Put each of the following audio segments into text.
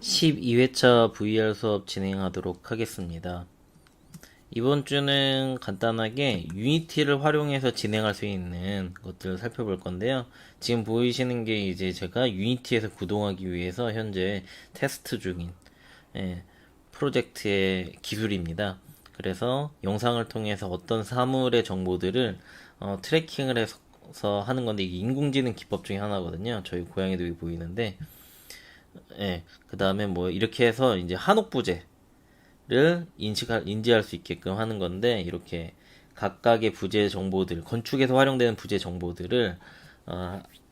12회차 VR 수업 진행하도록 하겠습니다. 이번 주는 간단하게 유니티를 활용해서 진행할 수 있는 것들을 살펴볼 건데요. 지금 보이시는 게 이제 제가 유니티에서 구동하기 위해서 현재 테스트 중인 프로젝트의 기술입니다. 그래서 영상을 통해서 어떤 사물의 정보들을 트래킹을 해서 하는 건데 이게 인공지능 기법 중에 하나거든요. 저희 고양이도 여기 보이는데 그 다음에 뭐 이렇게 해서 이제 한옥 부재를 인지할 수 있게끔 하는 건데 이렇게 각각의 부재 정보들, 건축에서 활용되는 부재 정보들을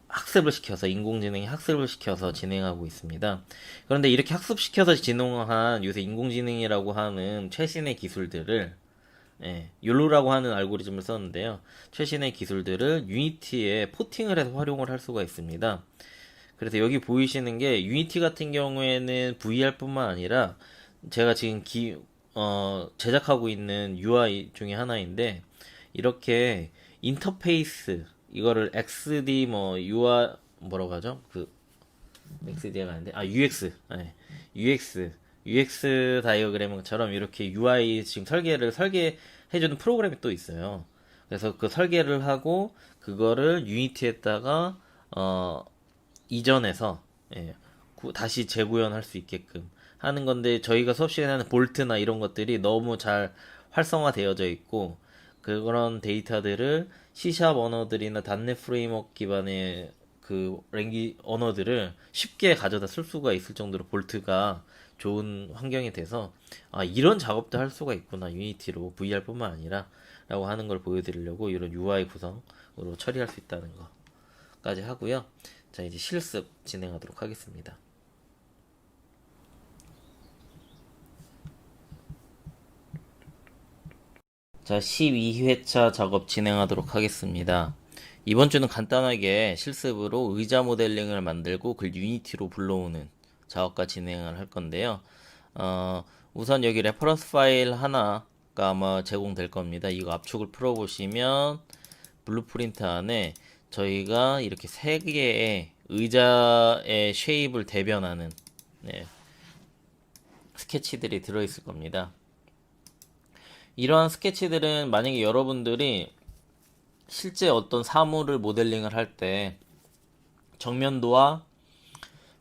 학습을 시켜서 인공지능이 학습을 시켜서 진행하고 있습니다. 그런데 이렇게 학습시켜서 진행한 요새 인공지능이라고 하는 최신의 기술들을 욜로라고 하는 알고리즘을 썼는데요. 최신의 기술들을 유니티에 포팅을 해서 활용을 할 수가 있습니다. 그래서 여기 보이시는 게 유니티 같은 경우에는 VR뿐만 아니라 제가 지금 제작하고 있는 UI 중에 하나인데 이렇게 인터페이스 이거를 XD 뭐 UI 뭐라고 하죠? 그 XD가 아닌데 UX UX 다이어그램처럼 이렇게 UI 지금 설계해주는 프로그램이 또 있어요. 그래서 그 설계를 하고 그거를 유니티에다가 이전해서 다시 재구현할 수 있게끔 하는 건데 저희가 수업 시간에 하는 볼트나 이런 것들이 너무 잘 활성화되어져 있고 그런 데이터들을 C샵 언어들이나 .NET 프레임워크 기반의 그 랭귀 언어들을 쉽게 가져다 쓸 수가 있을 정도로 볼트가 좋은 환경이 돼서 이런 작업도 할 수가 있구나 유니티로 VR뿐만 아니라 라고 하는 걸 보여드리려고 이런 UI 구성으로 처리할 수 있다는 거까지 하고요. 자, 이제 실습 진행하도록 하겠습니다. 자, 12회차 작업 진행하도록 하겠습니다. 이번 주는 간단하게 실습으로 의자 모델링을 만들고 그걸 유니티로 불러오는 작업과 진행을 할 건데요. 우선 여기 레퍼런스 파일 하나가 아마 제공될 겁니다. 이거 압축을 풀어보시면 블루프린트 안에 저희가 이렇게 세 개의 의자의 쉐입을 대변하는 스케치들이 들어있을 겁니다. 이러한 스케치들은 만약에 여러분들이 실제 어떤 사물을 모델링을 할 때 정면도와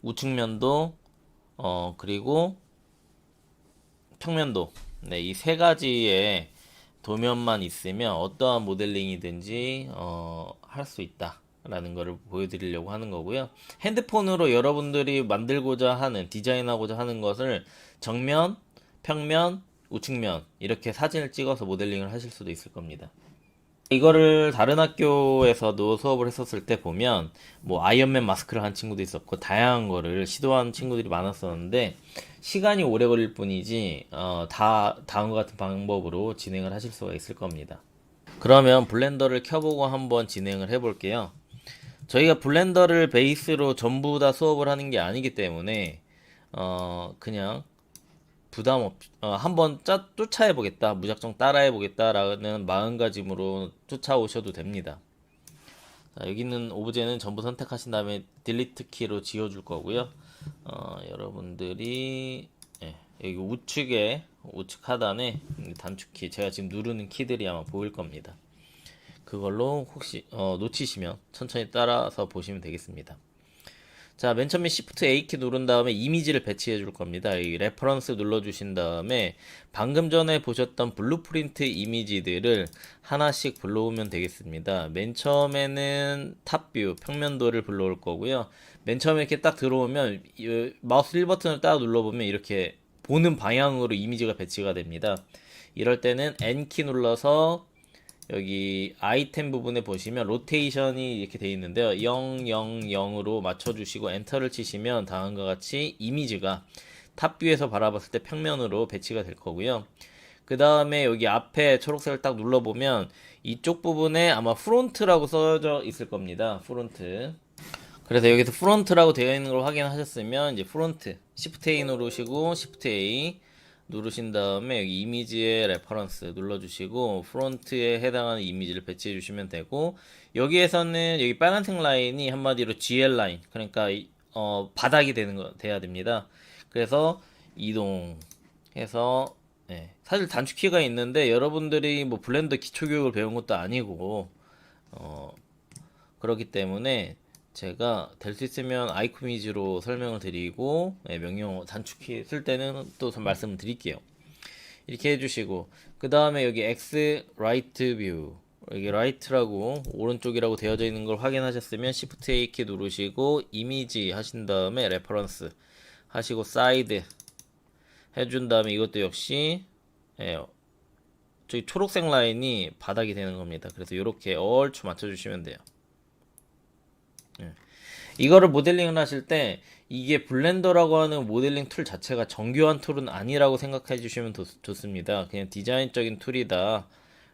우측면도 그리고 평면도 이 세 가지의 도면만 있으면 어떠한 모델링이든지 할 수 있다 라는 것을 보여드리려고 하는 거고요. 핸드폰으로 여러분들이 만들고자 하는 디자인하고자 하는 것을 정면, 평면, 우측면 이렇게 사진을 찍어서 모델링을 하실 수도 있을 겁니다. 이거를 다른 학교에서도 수업을 했었을 때 보면 뭐 아이언맨 마스크를 한 친구도 있었고 다양한 거를 시도한 친구들이 많았었는데 시간이 오래 걸릴 뿐이지 다 다음과 같은 방법으로 진행을 하실 수가 있을 겁니다. 그러면 블렌더를 켜보고 한번 진행을 해볼게요. 저희가 블렌더를 베이스로 전부 다 수업을 하는 게 아니기 때문에 그냥 부담 없, 한번 쫓아해보겠다, 무작정 따라해보겠다라는 마음가짐으로 쫓아오셔도 됩니다. 자, 여기 있는 오브제는 전부 선택하신 다음에 딜리트 키로 지워줄 거고요. 여러분들이 여기 우측 하단에 단축키, 제가 지금 누르는 키들이 아마 보일 겁니다. 그걸로 혹시 놓치시면 천천히 따라서 보시면 되겠습니다. 자, 맨 처음에 Shift A키 누른 다음에 이미지를 배치해 줄 겁니다. 이 레퍼런스 눌러 주신 다음에 방금 전에 보셨던 블루프린트 이미지들을 하나씩 불러오면 되겠습니다. 맨 처음에는 탑뷰, 평면도를 불러올 거고요. 맨 처음에 이렇게 딱 들어오면 마우스 1버튼을 딱 눌러보면 이렇게 보는 방향으로 이미지가 배치가 됩니다. 이럴 때는 N키 눌러서 여기 아이템 부분에 보시면 로테이션이 이렇게 되어 있는데요. 0, 0, 0으로 맞춰주시고 엔터를 치시면 다음과 같이 이미지가 탑뷰에서 바라봤을 때 평면으로 배치가 될 거고요. 그 다음에 여기 앞에 초록색을 딱 눌러보면 이쪽 부분에 아마 프론트라고 써져 있을 겁니다. 프론트. 그래서 여기서 프론트라고 되어 있는 걸 확인하셨으면 이제 프론트 Shift A 누르시고 Shift A 누르신 다음에 여기 이미지의 레퍼런스 눌러주시고 프론트에 해당하는 이미지를 배치해 주시면 되고 여기에서는 여기 빨간색 라인이 한마디로 GL 라인 그러니까 바닥이 돼야 됩니다. 그래서 이동해서 사실 단축키가 있는데 여러분들이 뭐 블렌더 기초교육을 배운 것도 아니고 그렇기 때문에 제가 될 수 있으면 아이콘 위주로 설명을 드리고 명령 단축키 쓸 때는 또 말씀을 드릴게요. 이렇게 해주시고 그 다음에 여기 X 라이트 뷰 여기 라이트라고 오른쪽이라고 되어져 있는 걸 확인하셨으면 Shift A 키 누르시고 이미지 하신 다음에 레퍼런스 하시고 사이드 해준 다음에 이것도 역시 저기 초록색 라인이 바닥이 되는 겁니다. 그래서 이렇게 얼추 맞춰주시면 돼요. 이거를 모델링을 하실 때 이게 블렌더라고 하는 모델링 툴 자체가 정교한 툴은 아니라고 생각해 주시면 좋습니다. 그냥 디자인적인 툴이다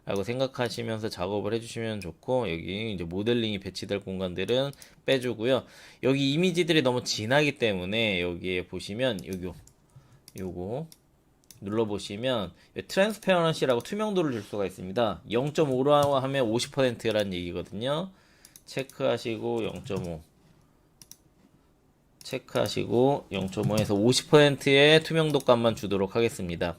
라고 생각하시면서 작업을 해주시면 좋고, 여기 이제 모델링이 배치될 공간들은 빼주고요. 여기 이미지들이 너무 진하기 때문에 여기에 보시면 요거 눌러보시면 트랜스페런시라고 투명도를 줄 수가 있습니다. 0.5로 하면 50%라는 얘기거든요. 체크하시고 0.5 체크하시고 0.5에서 50%의 투명도 값만 주도록 하겠습니다.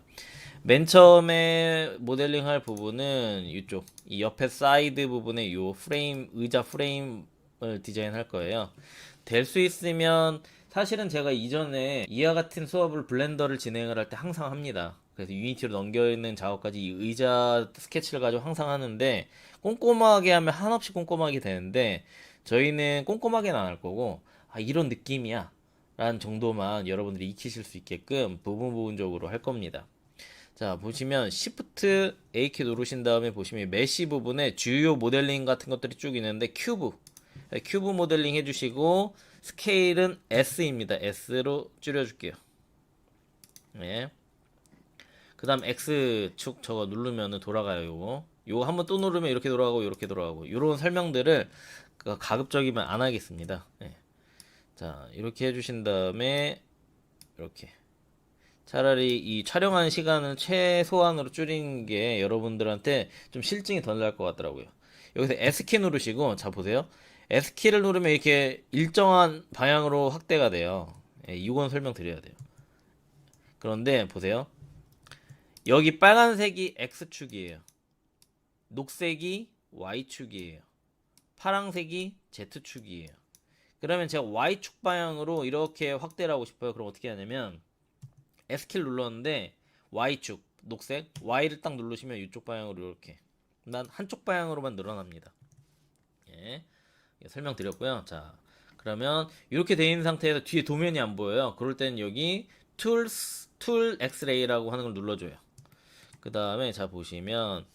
맨 처음에 모델링 할 부분은 이쪽 이 옆에 사이드 부분에 요 프레임 의자 프레임을 디자인할 거예요. 될 수 있으면 사실은 제가 이전에 이와 같은 수업을 블렌더를 진행을 할 때 항상 합니다. 그래서 유니티로 넘겨 있는 작업까지 이 의자 스케치를 가지고 항상 하는데 꼼꼼하게 하면 한없이 꼼꼼하게 되는데 저희는 꼼꼼하게는 안 할 거고 이런 느낌이야 라는 정도만 여러분들이 익히실 수 있게끔 부분적으로 할 겁니다. 자, 보시면 Shift A키 누르신 다음에 보시면 메시 부분에 주요 모델링 같은 것들이 쭉 있는데 큐브 모델링 해주시고 스케일은 S입니다. S로 줄여줄게요. 네. 그 다음 X축 저거 누르면 돌아가요. 요거 한번 또 누르면 이렇게 돌아가고 이렇게 돌아가고 요런 설명들을 가급적이면 안 하겠습니다. 네. 자, 이렇게 해주신 다음에 이렇게 차라리 이 촬영하는 시간을 최소한으로 줄이는 게 여러분들한테 좀 실증이 덜 날 것 같더라고요. 여기서 S키 누르시고, 자 보세요. S키를 누르면 이렇게 일정한 방향으로 확대가 돼요. 이건 설명드려야 돼요. 그런데 보세요. 여기 빨간색이 X축이에요. 녹색이 Y축이에요. 파란색이 Z축이에요. 그러면 제가 Y축 방향으로 이렇게 확대를 하고 싶어요. 그럼 어떻게 하냐면 S키를 눌렀는데 Y축 녹색 Y를 딱 누르시면 이쪽 방향으로 이렇게 난 한쪽 방향으로만 늘어납니다. 예, 설명드렸고요. 자, 그러면 이렇게 되어 있는 상태에서 뒤에 도면이 안 보여요. 그럴 때는 여기 툴 엑스레이라고 하는 걸 눌러줘요. 그 다음에 자 보시면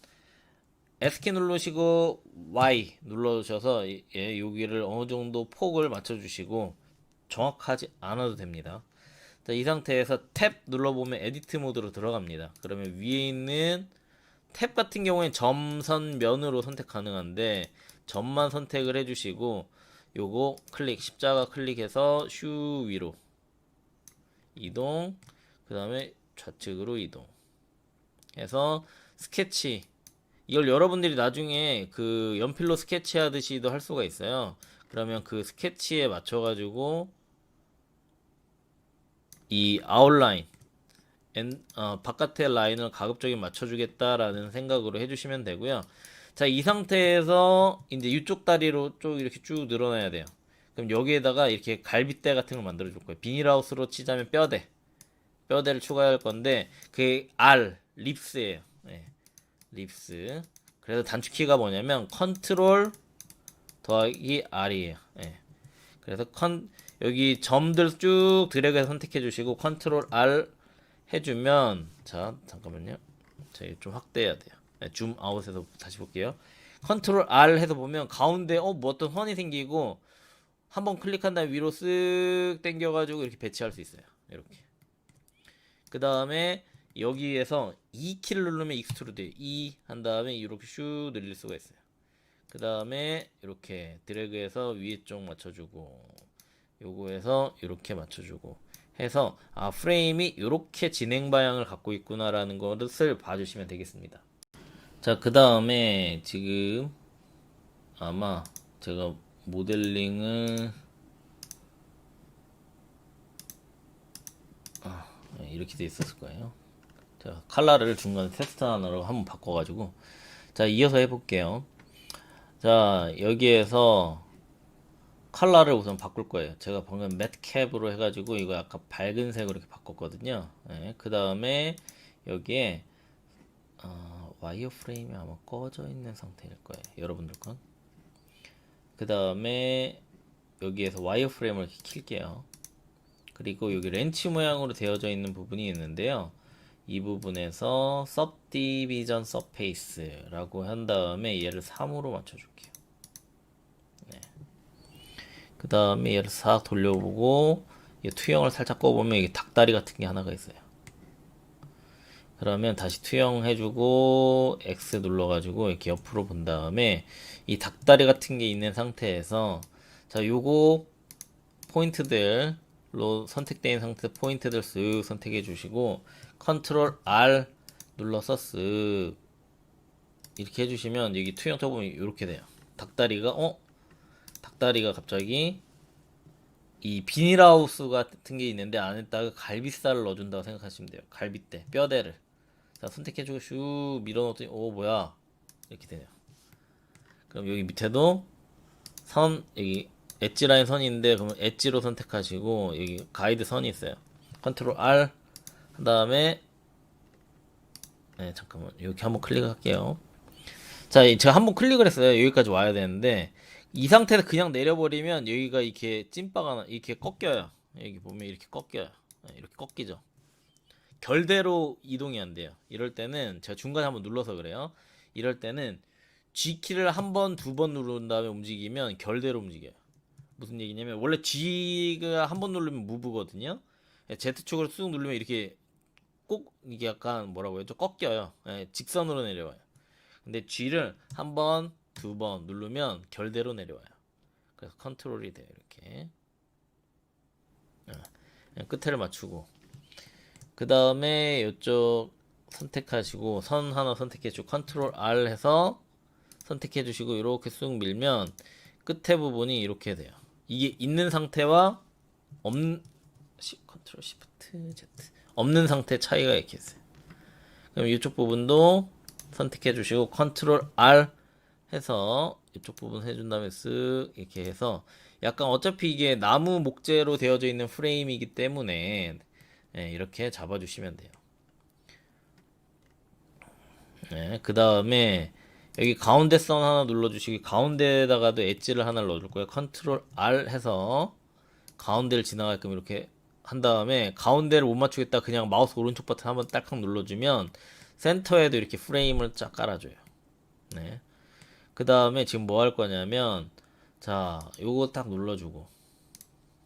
S키 누르시고 Y 눌러주셔서 여기를 어느 정도 폭을 맞춰주시고 정확하지 않아도 됩니다. 자, 이 상태에서 탭 눌러보면 에디트 모드로 들어갑니다. 그러면 위에 있는 탭 같은 경우에 점선 면으로 선택 가능한데 점만 선택을 해주시고 요거 십자가 클릭해서 슈 위로 이동, 그 다음에 좌측으로 이동 해서 스케치, 이걸 여러분들이 나중에 그 연필로 스케치 하듯이도 할 수가 있어요. 그러면 그 스케치에 맞춰가지고 이 아웃라인 바깥의 라인을 가급적이 맞춰주겠다라는 생각으로 해주시면 되고요. 자, 이 상태에서 이제 이쪽 다리로 쭉 이렇게 쭉 늘어나야 돼요. 그럼 여기에다가 이렇게 갈빗대 같은 걸 만들어 줄 거예요. 비닐하우스로 치자면 뼈대를 추가할 건데 그게 립스예요. 네, 립스. 그래서 단축키가 뭐냐면 컨트롤 더하기 R이에요. 네. 그래서 여기 점들 쭉 드래그해서 선택해 주시고 컨트롤 R 해주면, 자 잠깐만요, 저희 좀 확대해야 돼요. 줌 아웃해서 다시 볼게요. 컨트롤 R 해서 보면 가운데 뭐 어떤 선이 생기고 한번 클릭한 다음에 위로 쓱 당겨가지고 이렇게 배치할 수 있어요. 이렇게. 그 다음에 여기에서 E 키를 누르면 익스트루드 E 한 다음에 이렇게 슉 늘릴 수가 있어요. 그 다음에 이렇게 드래그해서 위에 쪽 맞춰주고 요거에서 이렇게 맞춰주고 해서 프레임이 이렇게 진행 방향을 갖고 있구나라는 것을 봐주시면 되겠습니다. 자, 그 다음에 지금 아마 제가 모델링을 이렇게 돼 있었을 거예요. 자, 컬러를 중간에 테스트 하나로 한번 바꿔가지고 자 이어서 해볼게요. 자 여기에서 컬러를 우선 바꿀 거예요. 제가 방금 매트캡으로 해가지고 이거 약간 밝은 색으로 이렇게 바꿨거든요. 네, 그 다음에 여기에 와이어 프레임이 아마 꺼져 있는 상태일 거예요. 여러분들 건. 그 다음에 여기에서 와이어 프레임을 이렇게 킬게요. 그리고 여기 렌치 모양으로 되어져 있는 부분이 있는데요. 이 부분에서 Subdivision Surface라고 한 다음에 얘를 3으로 맞춰줄게요. 네. 그 다음에 얘를 싹 돌려보고 투영을 살짝 꺼보면 이게 닭다리 같은 게 하나가 있어요. 그러면 다시 투영해주고 X 눌러가지고 이렇게 옆으로 본 다음에 이 닭다리 같은 게 있는 상태에서 자 요거 포인트들로 선택되어 있는 상태 포인트들 쓱 선택해 주시고 컨트롤 R 눌러서 쓱 이렇게 해주시면 여기 투영 쳐보면 이렇게 돼요. 닭다리가 갑자기 이 비닐하우스 같은 게 있는데 안에다가 갈비살을 넣어준다고 생각하시면 돼요. 갈비대, 뼈대를. 자, 선택해주고 슉 밀어넣더니, 오, 뭐야. 이렇게 되네요. 그럼 여기 밑에도 여기 엣지 라인 선이 있는데, 그러면 엣지로 선택하시고, 여기 가이드 선이 있어요. 컨트롤 R, 그 다음에, 네, 잠깐만. 이렇게 한번 클릭할게요. 자, 제가 한번 클릭을 했어요. 여기까지 와야 되는데, 이 상태에서 그냥 내려버리면 여기가 이렇게 찐빠가 이렇게 꺾여요. 여기 보면 이렇게 꺾여요. 이렇게 꺾이죠. 결대로 이동이 안 돼요. 이럴 때는 제가 중간에 한번 눌러서 그래요. 이럴 때는 G키를 한 번, 두 번 누른 다음에 움직이면 결대로 움직여요. 무슨 얘기냐면 원래 G가 한 번 누르면 무브거든요. Z축으로 쑥 누르면 이렇게 꼭 이게 약간 뭐라고 해야죠? 꺾여요. 직선으로 내려와요. 근데 G를 한 번, 두 번 누르면 결대로 내려와요. 그래서 컨트롤이 돼요. 이렇게 끝을 맞추고 그 다음에 이쪽 선택하시고 선 하나 선택해주고 컨트롤 R 해서 선택해주시고 이렇게 쑥 밀면 끝에 부분이 이렇게 돼요. 이게 있는 상태와 컨트롤 시프트 Z 없는 상태 차이가 이렇게 있어요. 그럼 이쪽 부분도 선택해주시고 컨트롤 R 해서 이쪽 부분 해준 다음에 쓱 이렇게 해서 약간 어차피 이게 나무 목재로 되어져 있는 프레임이기 때문에 이렇게 잡아주시면 돼요. 그 다음에 여기 가운데 선 하나 눌러주시고 가운데에다가도 엣지를 하나 넣어줄 거예요. 컨트롤 R 해서 가운데를 지나가게끔 이렇게 한 다음에 가운데를 못 맞추겠다 그냥 마우스 오른쪽 버튼 한번 딸칵 눌러주면 센터에도 이렇게 프레임을 쫙 깔아줘요. 네. 그 다음에 지금 뭐 할 거냐면 자 요거 딱 눌러주고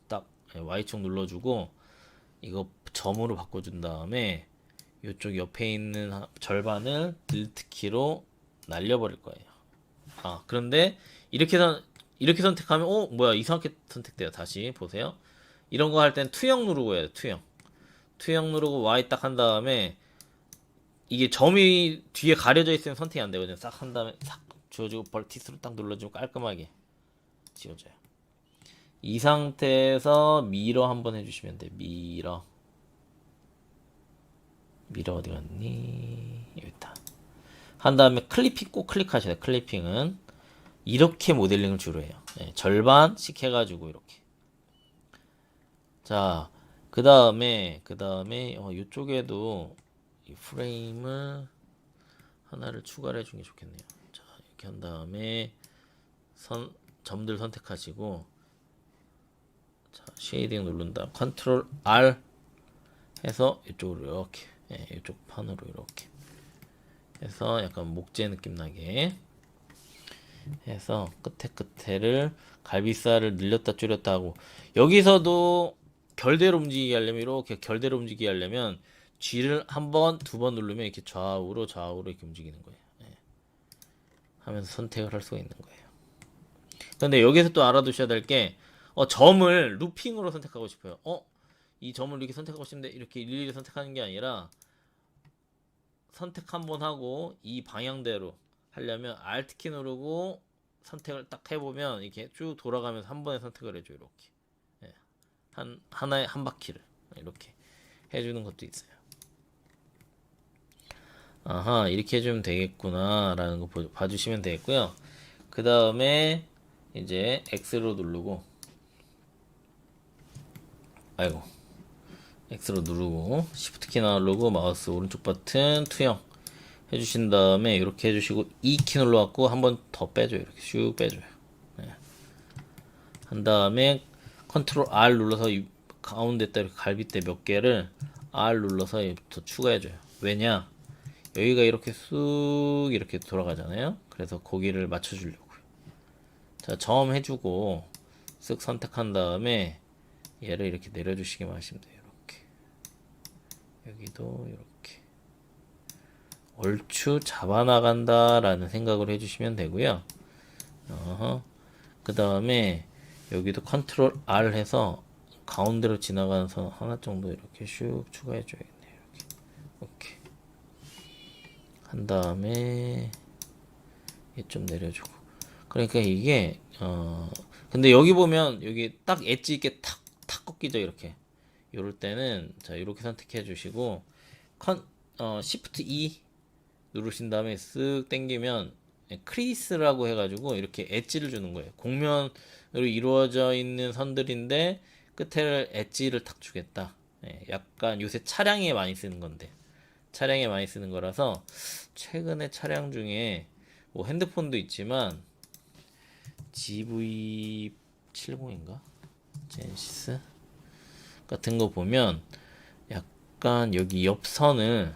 딱 Y축 눌러주고 이거 점으로 바꿔준 다음에 이쪽 옆에 있는 절반을 Alt 키로 날려버릴 거예요. 그런데 이렇게 선택하면 뭐야 이상하게 선택돼요. 다시 보세요. 이런 거 할 땐 투영 누르고 해야 돼. 투영 누르고 Y 딱 한 다음에 이게 점이 뒤에 가려져 있으면 선택이 안 되거든요. 싹 한 다음에 싹 지워주고 벌티스로 딱 눌러주면 깔끔하게 지워져요. 이 상태에서 미러 한번 해주시면 돼. 미러 어디 갔니? 여기 있다. 한 다음에 클리핑 꼭 클릭하셔야 돼요. 클리핑은 이렇게 모델링을 주로 해요. 절반씩 해가지고 이렇게. 자, 그 다음에 이쪽에도 이 프레임을 하나를 추가를 해주는 게 좋겠네요. 자, 이렇게 한 다음에 점들 선택하시고 자, 쉐이딩 누른다. 컨트롤 R 해서 이쪽으로 이렇게 이쪽 판으로 이렇게 해서 약간 목재 느낌 나게 해서 끝에를 갈비살을 늘렸다 줄였다 하고 여기서도 결대로 움직이게 하려면 이렇게 결대로 움직이게 하려면 G를 한 번, 두 번 누르면 이렇게 좌우로 이렇게 움직이는 거예요. 하면서 선택을 할 수가 있는 거예요. 근데 여기서 또 알아두셔야 될 게 점을 루핑으로 선택하고 싶어요. 이 점을 이렇게 선택하고 싶은데 이렇게 일일이 선택하는 게 아니라 선택 한번 하고 이 방향대로 하려면 Alt키 누르고 선택을 딱 해보면 이렇게 쭉 돌아가면서 한 번에 선택을 해줘요. 이렇게 하나에 한 바퀴를 이렇게 해주는 것도 있어요. 아하, 이렇게 해주면 되겠구나 라는 거 봐주시면 되겠고요. 그 다음에 이제 X로 누르고, 아이고, X로 누르고 Shift 키 누르고 마우스 오른쪽 버튼 투영 해주신 다음에 이렇게 해주시고 E 키 눌러갖고 한 번 더 빼줘요. 이렇게 슉 빼줘요. 네. 한 다음에 컨트롤 R 눌러서 가운데다 이렇게 갈빗대 몇 개를 R 눌러서 더 추가해줘요. 왜냐? 여기가 이렇게 쑥 이렇게 돌아가잖아요. 그래서 거기를 맞춰주려고요. 자, 점 해주고 쓱 선택한 다음에 얘를 이렇게 내려주시기만 하시면 돼요. 이렇게 여기도 이렇게 얼추 잡아나간다 라는 생각을 해주시면 되고요. 그 다음에 여기도 컨트롤 R 해서 가운데로 지나가는 선 하나 정도 이렇게 슉 추가해 줘야겠네요. 이렇게 한 다음에 얘 좀 내려주고. 그러니까 이게 근데 여기 보면 여기 딱 엣지 있게 탁 꺾이죠. 이렇게 요럴 때는 자 이렇게 선택해 주시고 Shift E 누르신 다음에 쓱 당기면 크리스라고 해가지고 이렇게 엣지를 주는 거예요. 곡면으로 이루어져 있는 선들인데 끝에를 엣지를 탁 주겠다. 약간 요새 차량에 많이 쓰는 건데 차량에 많이 쓰는 거라서 최근에 차량 중에 뭐 핸드폰도 있지만 GV70인가? 제네시스 같은 거 보면 약간 여기 옆선을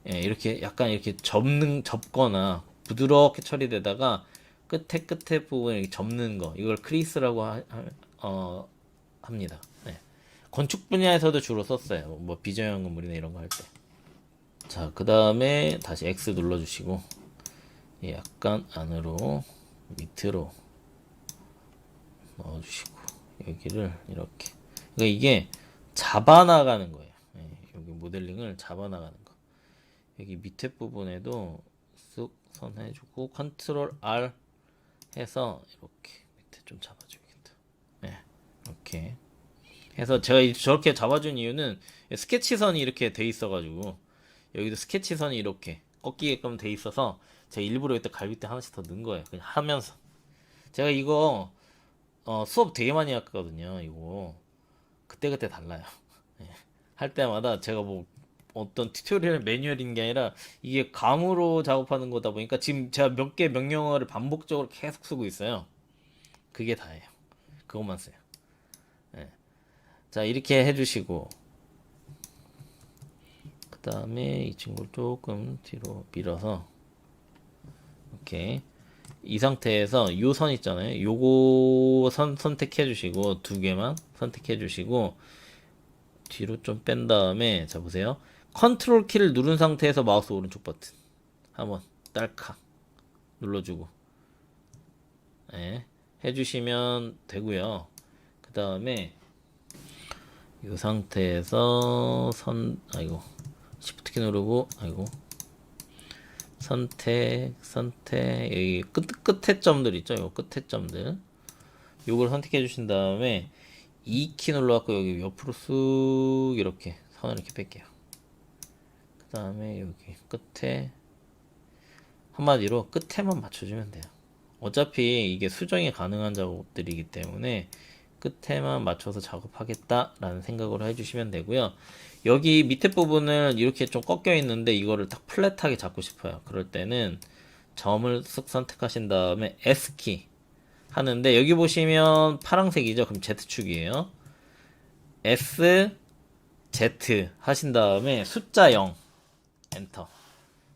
이렇게 약간 이렇게 접거나 부드럽게 처리되다가 끝에 부분 이렇게 접는 거 이걸 크리스라고 합니다. 네. 건축 분야에서도 주로 썼어요. 뭐 비저형 건물이나 이런 거 할 때. 자, 그 다음에 다시 X 눌러주시고 약간 안으로 밑으로 넣어주시고 여기를 이렇게. 그러니까 이게 잡아나가는 거예요. 여기 모델링을 잡아나가는 거. 여기 밑에 부분에도 쓱 선 해주고 컨트롤 R 해서 이렇게 밑에 좀 잡아줘야겠다. 네, 이렇게 해서 제가 저렇게 잡아준 이유는 스케치 선이 이렇게 돼 있어가지고 여기도 스케치 선이 이렇게 꺾이게끔 돼 있어서 제가 일부러 이때 갈빗대 하나씩 더 넣은 거예요. 그냥 하면서 제가 이거 수업 되게 많이 했거든요. 이거 그때그때 달라요. 할 때마다 제가 뭐 어떤 튜토리얼 매뉴얼인 게 아니라 이게 감으로 작업하는 거다 보니까 지금 제가 몇 개 명령어를 반복적으로 계속 쓰고 있어요. 그게 다예요. 그것만 써요. 네. 자, 이렇게 해주시고 그 다음에 이 친구를 조금 뒤로 밀어서 이렇게 이 상태에서 요 선 있잖아요. 요거 선 선택해 주시고 두 개만 선택해 주시고 뒤로 좀 뺀 다음에 자 보세요. 컨트롤 키를 누른 상태에서 마우스 오른쪽 버튼 한번 딸칵 눌러주고 해주시면 되고요. 그 다음에 이 상태에서 Shift 키 누르고 선택 여기 끝에 점들 있죠. 요 끝에 점들 요걸 선택해 주신 다음에 E 키 눌러갖고 여기 옆으로 쑥 이렇게 선을 이렇게 뺄게요. 그 다음에 여기 끝에 한마디로 끝에만 맞춰주면 돼요. 어차피 이게 수정이 가능한 작업들이기 때문에 끝에만 맞춰서 작업하겠다라는 생각으로 해주시면 되고요. 여기 밑에 부분을 이렇게 좀 꺾여 있는데 이거를 딱 플랫하게 잡고 싶어요. 그럴 때는 점을 쓱 선택하신 다음에 S키 하는데 여기 보시면 파란색이죠. 그럼 Z축이에요. S, Z 하신 다음에 숫자 0 엔터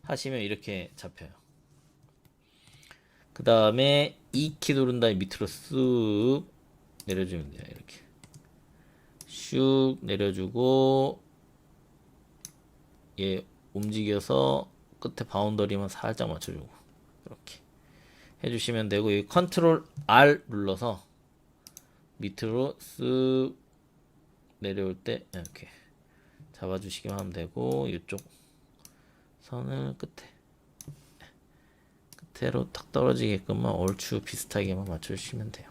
하시면 이렇게 잡혀요. 그 다음에 E 키 누른 다음에 밑으로 쑥 내려주면 돼요. 이렇게 슉 내려주고 얘 움직여서 끝에 바운더리만 살짝 맞춰주고 이렇게 해주시면 되고 여기 컨트롤 R 눌러서 밑으로 쓱 내려올 때 이렇게 잡아주시기만 하면 되고 이쪽 선을 끝으로 탁 떨어지게끔만 얼추 비슷하게만 맞춰주시면 돼요.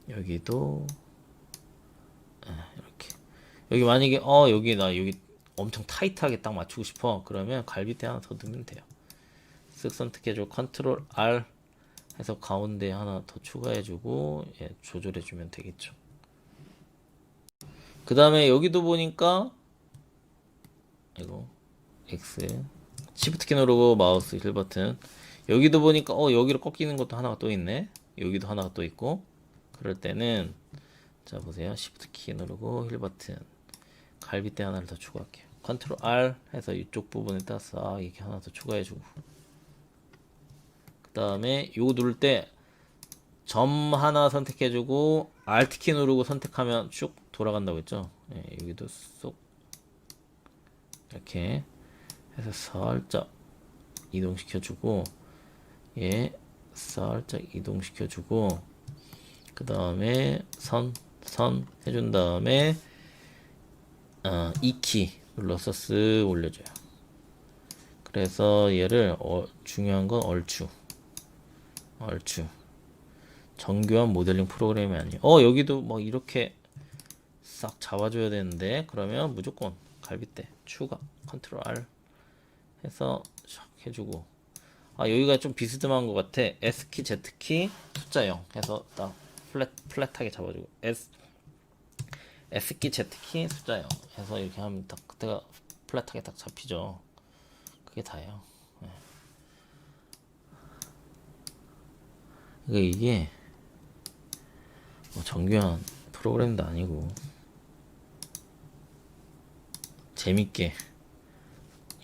여기도 이렇게 여기 만약에 여기 나 여기 엄청 타이트하게 딱 맞추고 싶어. 그러면 갈비대 하나 더 넣으면 돼요. 쓱 선택해주고 컨트롤 R 해서 가운데 하나 더 추가해주고 예, 조절해주면 되겠죠. 그 다음에 여기도 보니까 이거 X 시프트 키 누르고 마우스 힐 버튼 여기도 보니까 여기로 꺾이는 것도 하나가 또 있네. 여기도 하나가 또 있고 그럴 때는 자 보세요. 시프트 키 누르고 힐 버튼 갈빗대 하나를 더 추가할게요. 컨트롤 R 해서 이쪽 부분에다 싹 이렇게 하나 더 추가해주고 그 다음에 요거 누를 때 점 하나 선택해주고 Alt 키 누르고 선택하면 쭉 돌아간다고 했죠. 예, 여기도 쏙 이렇게 해서 살짝 이동시켜주고 예 살짝 이동시켜주고 그 다음에 선 해준 다음에 2키 눌러서 쓱 올려줘요. 그래서 얘를 중요한 건 얼추 정교한 모델링 프로그램이 아니에요. 여기도 뭐 이렇게 싹 잡아줘야 되는데 그러면 무조건 갈빗대 추가 컨트롤 R 해서 샥 해주고 여기가 좀 비스듬한 것 같아. S키 Z키 숫자 0 해서 딱 플랫하게 잡아주고 S키 Z키 숫자 0 해서 이렇게 하면 딱 그때가 플랫하게 딱 잡히죠. 그게 다예요. 네. 그러니까 이게 뭐 정교한 프로그램도 아니고 재밌게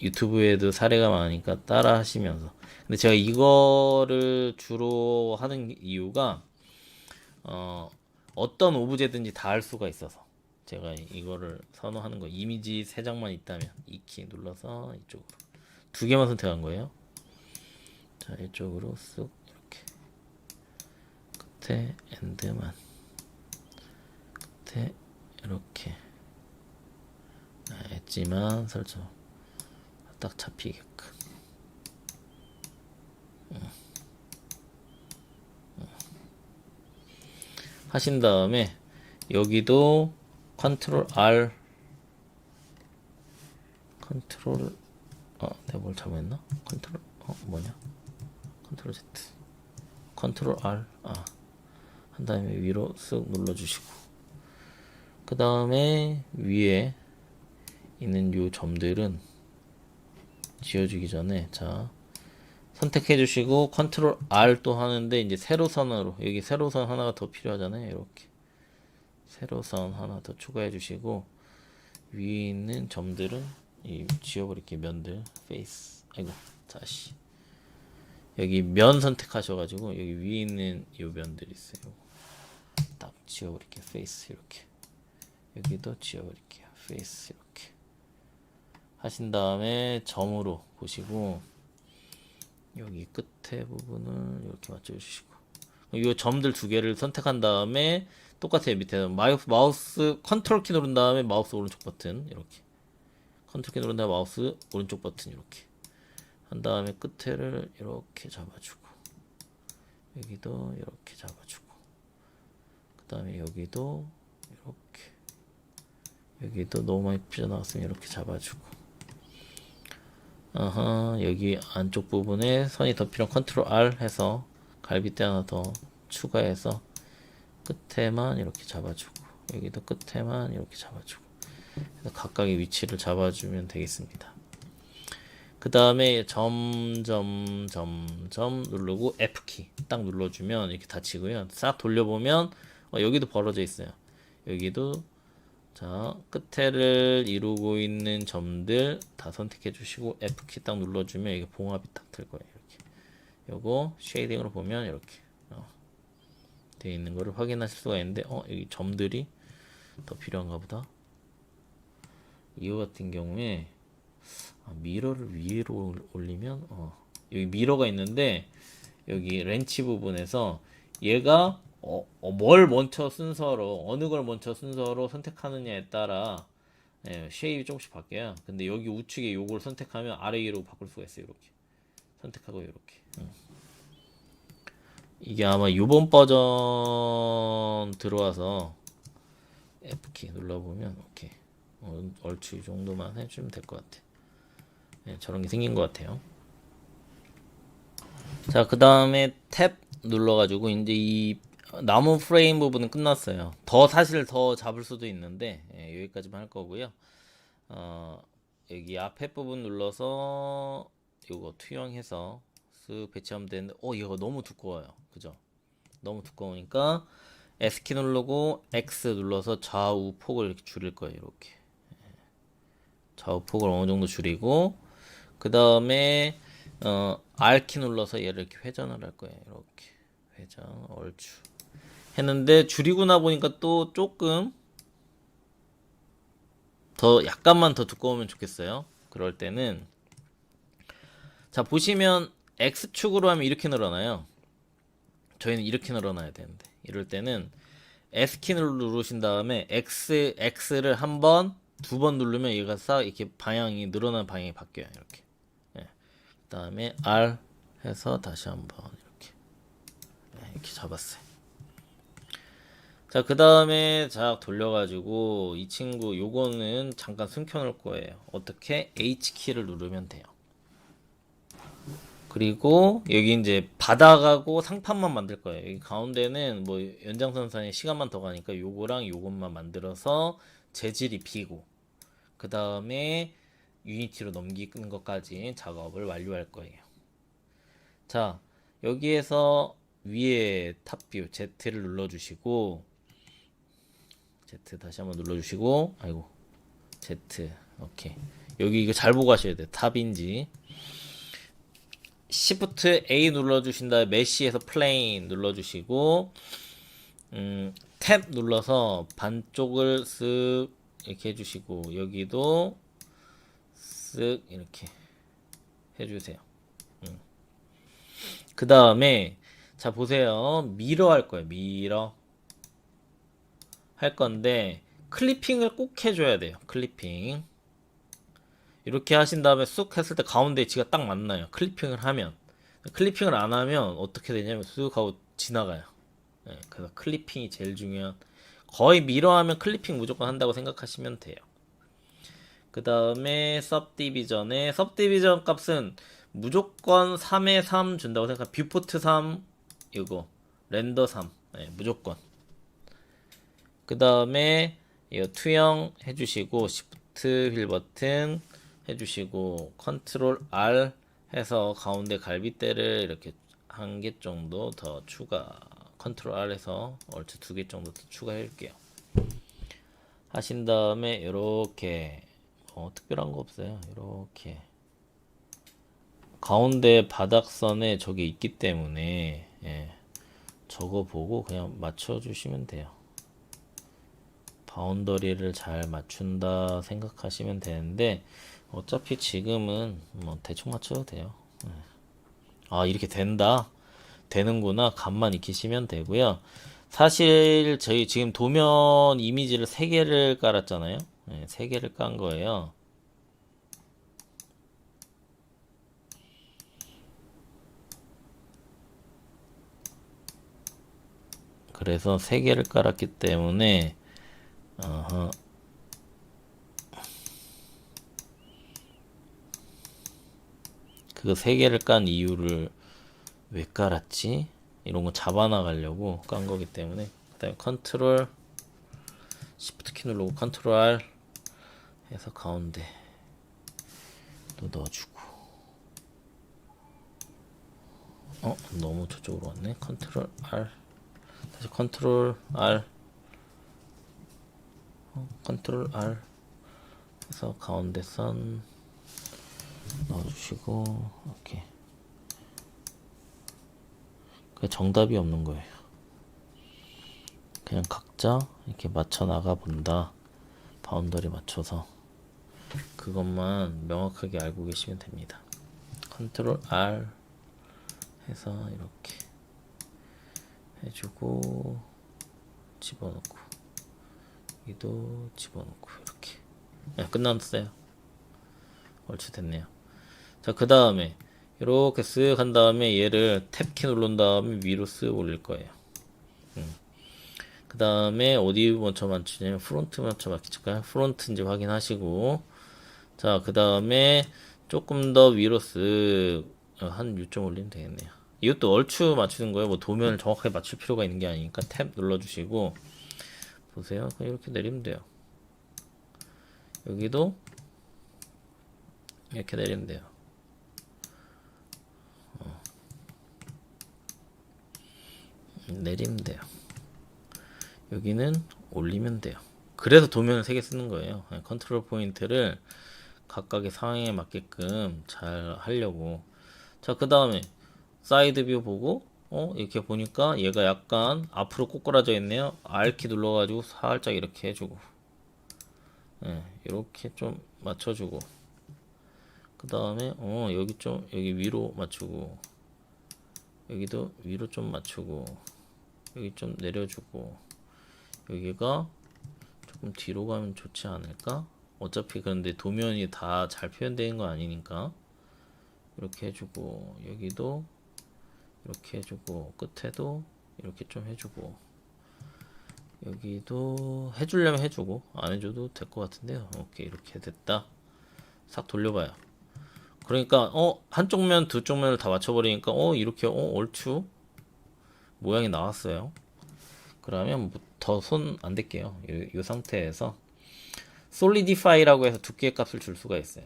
유튜브에도 사례가 많으니까 따라 하시면서 근데 제가 이거를 주로 하는 이유가 어떤 오브제든지 다 할 수가 있어서 제가 이거를 선호하는 거. 이미지 3장만 있다면 2키 눌러서 이쪽으로 2개만 선택한 거예요. 자 이쪽으로 쓱 이렇게 끝에 엔드만 끝에 이렇게 엣지만 설정 딱 잡히게끔 하신 다음에 여기도 컨트롤 R 컨트롤 내가 뭘 잘못했나? 컨트롤 뭐냐? 컨트롤 Z 컨트롤 R 한 다음에 위로 쓱 눌러주시고 그 다음에 위에 있는 요 점들은 지워주기 전에 자 선택해 주시고 컨트롤 R 또 하는데 이제 세로선으로 여기 세로선 하나가 더 필요하잖아요. 이렇게 세로선 하나 더 추가해 주시고 위에 있는 점들은 이 지워버릴게요. 면들 페이스 다시 여기 면 선택하셔가지고 여기 위에 있는 요 면들 있어요. 딱 지워버릴게요. 페이스 이렇게 여기도 지워버릴게요. 페이스 이렇게 하신 다음에 점으로 보시고 여기 끝에 부분을 이렇게 맞춰주시고 이 점들 2개를 선택한 다음에 똑같아요. 밑에 마우스 컨트롤 키 누른 다음에 마우스 오른쪽 버튼 이렇게 컨트롤 키 누른 다음에 마우스 오른쪽 버튼 이렇게 한 다음에 끝에를 이렇게 잡아주고 여기도 이렇게 잡아주고 그 다음에 여기도 이렇게 여기도 너무 많이 삐져나왔으면 이렇게 잡아주고 여기 안쪽 부분에 선이 더 필요한 컨트롤 R 해서 갈빗대 하나 더 추가해서 끝에만 이렇게 잡아주고 여기도 끝에만 이렇게 잡아주고 각각의 위치를 잡아주면 되겠습니다. 그 다음에 점 누르고 F키 딱 눌러주면 이렇게 닫히고요. 싹 돌려보면 여기도 벌어져 있어요. 여기도 자 끝에를 이루고 있는 점들 다 선택해 주시고 F키 딱 눌러주면 이게 봉합이 딱 될 거예요. 이렇게 요거 쉐이딩으로 보면 이렇게 되어 있는 거를 확인하실 수가 있는데 여기 점들이 더 필요한가 보다. 이거 같은 경우에 미러를 위로 올리면 여기 미러가 있는데 여기 렌치 부분에서 얘가 뭘 먼저 순서로 어느 걸 먼저 순서로 선택하느냐에 따라 쉐입이 조금씩 바뀌어요. 근데 여기 우측에 요걸 선택하면 아래 위로 바꿀 수가 있어요. 이렇게 선택하고 이렇게 이게 아마 요번 버전 들어와서 F키 눌러보면 오케이 얼추 이 정도만 해주면 될 것 같아. 네, 저런 게 생긴 것 같아요. 자, 그 다음에 탭 눌러가지고 이제 이 나무 프레임 부분은 끝났어요. 사실 더 잡을 수도 있는데 여기까지만 할 거고요. 여기 앞에 부분 눌러서 이거 투영해서 쓱 배치하면 되는데 이거 너무 두꺼워요. 그죠? 너무 두꺼우니까 S키 누르고 X 눌러서 좌우 폭을 이렇게 줄일 거예요. 이렇게 좌우 폭을 어느 정도 줄이고 그 다음에 R키 눌러서 얘를 이렇게 회전을 할 거예요. 이렇게 회전 얼추 했는데 줄이고 나 보니까 또 조금 더 약간만 더 두꺼우면 좋겠어요. 그럴 때는 자 보시면 X축으로 하면 이렇게 늘어나요. 저희는 이렇게 늘어나야 되는데 이럴 때는 S키를 누르신 다음에 X를 한 번, 두 번 누르면 얘가 싹 이렇게 방향이 늘어나는 방향이 바뀌어요. 이렇게. 그 다음에 R 해서 다시 한번 이렇게 잡았어요. 자, 그 다음에 자 돌려가지고 이 친구 요거는 잠깐 숨겨놓을 거예요. 어떻게? H키를 누르면 돼요. 그리고 여기 이제 바닥하고 상판만 만들 거예요. 여기 가운데는 뭐 연장선상에 시간만 더 가니까 요거랑 요것만 만들어서 재질 입히고 그 다음에 유니티로 넘기는 것까지 작업을 완료할 거예요. 자, 여기에서 위에 탑뷰 Z를 눌러주시고 Z 다시 한번 눌러주시고 아이고 Z 오케이 여기 이거 잘 보고 하셔야 돼요. 탑인지 Shift A 눌러주신 다음에 메시에서 플레인 눌러주시고 탭 눌러서 반쪽을 쓱 이렇게 해주시고 여기도 쓱 이렇게 해주세요. 그 다음에 자 보세요. 미러 할 거예요. 미러 할 건데 클리핑을 꼭 해줘야 돼요. 클리핑 이렇게 하신 다음에 쑥 했을 때 가운데 지가 딱 맞나요. 클리핑을 하면 클리핑을 안 하면 어떻게 되냐면 쑥 하고 지나가요. 그래서 클리핑이 제일 중요한 거의 미러 하면 클리핑 무조건 한다고 생각하시면 돼요. 그 다음에 सब디비전 값은 무조건 3에 3 준다고 생각하 뷰포트 3 이거 렌더 3 무조건. 그 다음에 이거 투영 해주시고 시프트 휠 버튼 해주시고 컨트롤 R 해서 가운데 갈빗대를 이렇게 한 개 정도 더 추가 컨트롤 R 해서 얼추 2개 정도 더 추가할게요. 하신 다음에 이렇게 특별한 거 없어요. 이렇게 가운데 바닥선에 저게 있기 때문에 저거 보고 그냥 맞춰주시면 돼요. 바운더리를 잘 맞춘다 생각하시면 되는데 어차피 지금은 뭐 대충 맞춰도 돼요. 아 이렇게 되는구나 감만 익히시면 되고요. 사실 저희 지금 도면 이미지를 3개를 깔았잖아요. 3개를 깐 거예요. 그래서 3개를 깔았기 때문에 그거 3개를 깐 이유를 왜 깔았지? 이런 거 잡아나가려고 깐 거기 때문에 그 다음에 컨트롤 시프트 키 누르고 컨트롤 R 해서 가운데 또 넣어주고 너무 저쪽으로 왔네. 컨트롤 R 다시 컨트롤 R 컨트롤 R 해서 가운데 선 넣어주시고 이렇게 그 정답이 없는 거예요. 그냥 각자 이렇게 맞춰 나가 본다. 바운더리 맞춰서 그것만 명확하게 알고 계시면 됩니다. 컨트롤 R 해서 이렇게 해주고 집어넣고 여기도 집어넣고 이렇게 끝났어요. 얼추 됐네요. 자, 그 다음에 이렇게 쓱 한 다음에 얘를 탭키 누른 다음에 위로 쓱 올릴 거예요. 그 다음에 어디 먼저 맞추냐면 프론트 먼저 맞출까요? 프론트인지 확인하시고, 자, 그 다음에 조금 더 위로 한 6점 올리면 되겠네요. 이것도 얼추 맞추는 거예요. 뭐 도면을 정확하게 맞출 필요가 있는 게 아니니까 탭 눌러주시고, 보세요. 그냥 이렇게 내리면 돼요. 여기도 이렇게 내리면 돼요. 내리면 돼요. 여기는 올리면 돼요. 그래서 도면을 3개 쓰는 거예요. 컨트롤 포인트를 각각의 상황에 맞게끔 잘 하려고. 자, 그 다음에 사이드 뷰 보고 이렇게 보니까 얘가 약간 앞으로 꼬꾸라져 있네요. R키 눌러가지고 살짝 이렇게 해주고, 이렇게 좀 맞춰주고, 그 다음에 여기 위로 맞추고, 여기도 위로 좀 맞추고, 여기 좀 내려주고, 여기가 조금 뒤로 가면 좋지 않을까? 어차피 그런데 도면이 다 잘 표현되는 거 아니니까 이렇게 해주고, 여기도 이렇게 해주고, 끝에도 이렇게 좀 해주고, 여기도 해주려면 해주고 안 해줘도 될 것 같은데요. 오케이, 이렇게 됐다. 싹 돌려봐요. 그러니까 한쪽 면 두 쪽 면을 다 맞춰버리니까 이렇게 얼추 모양이 나왔어요. 그러면 더 손 안 댈게요. 이 상태에서 솔리디파이라고 해서 두께 값을 줄 수가 있어요.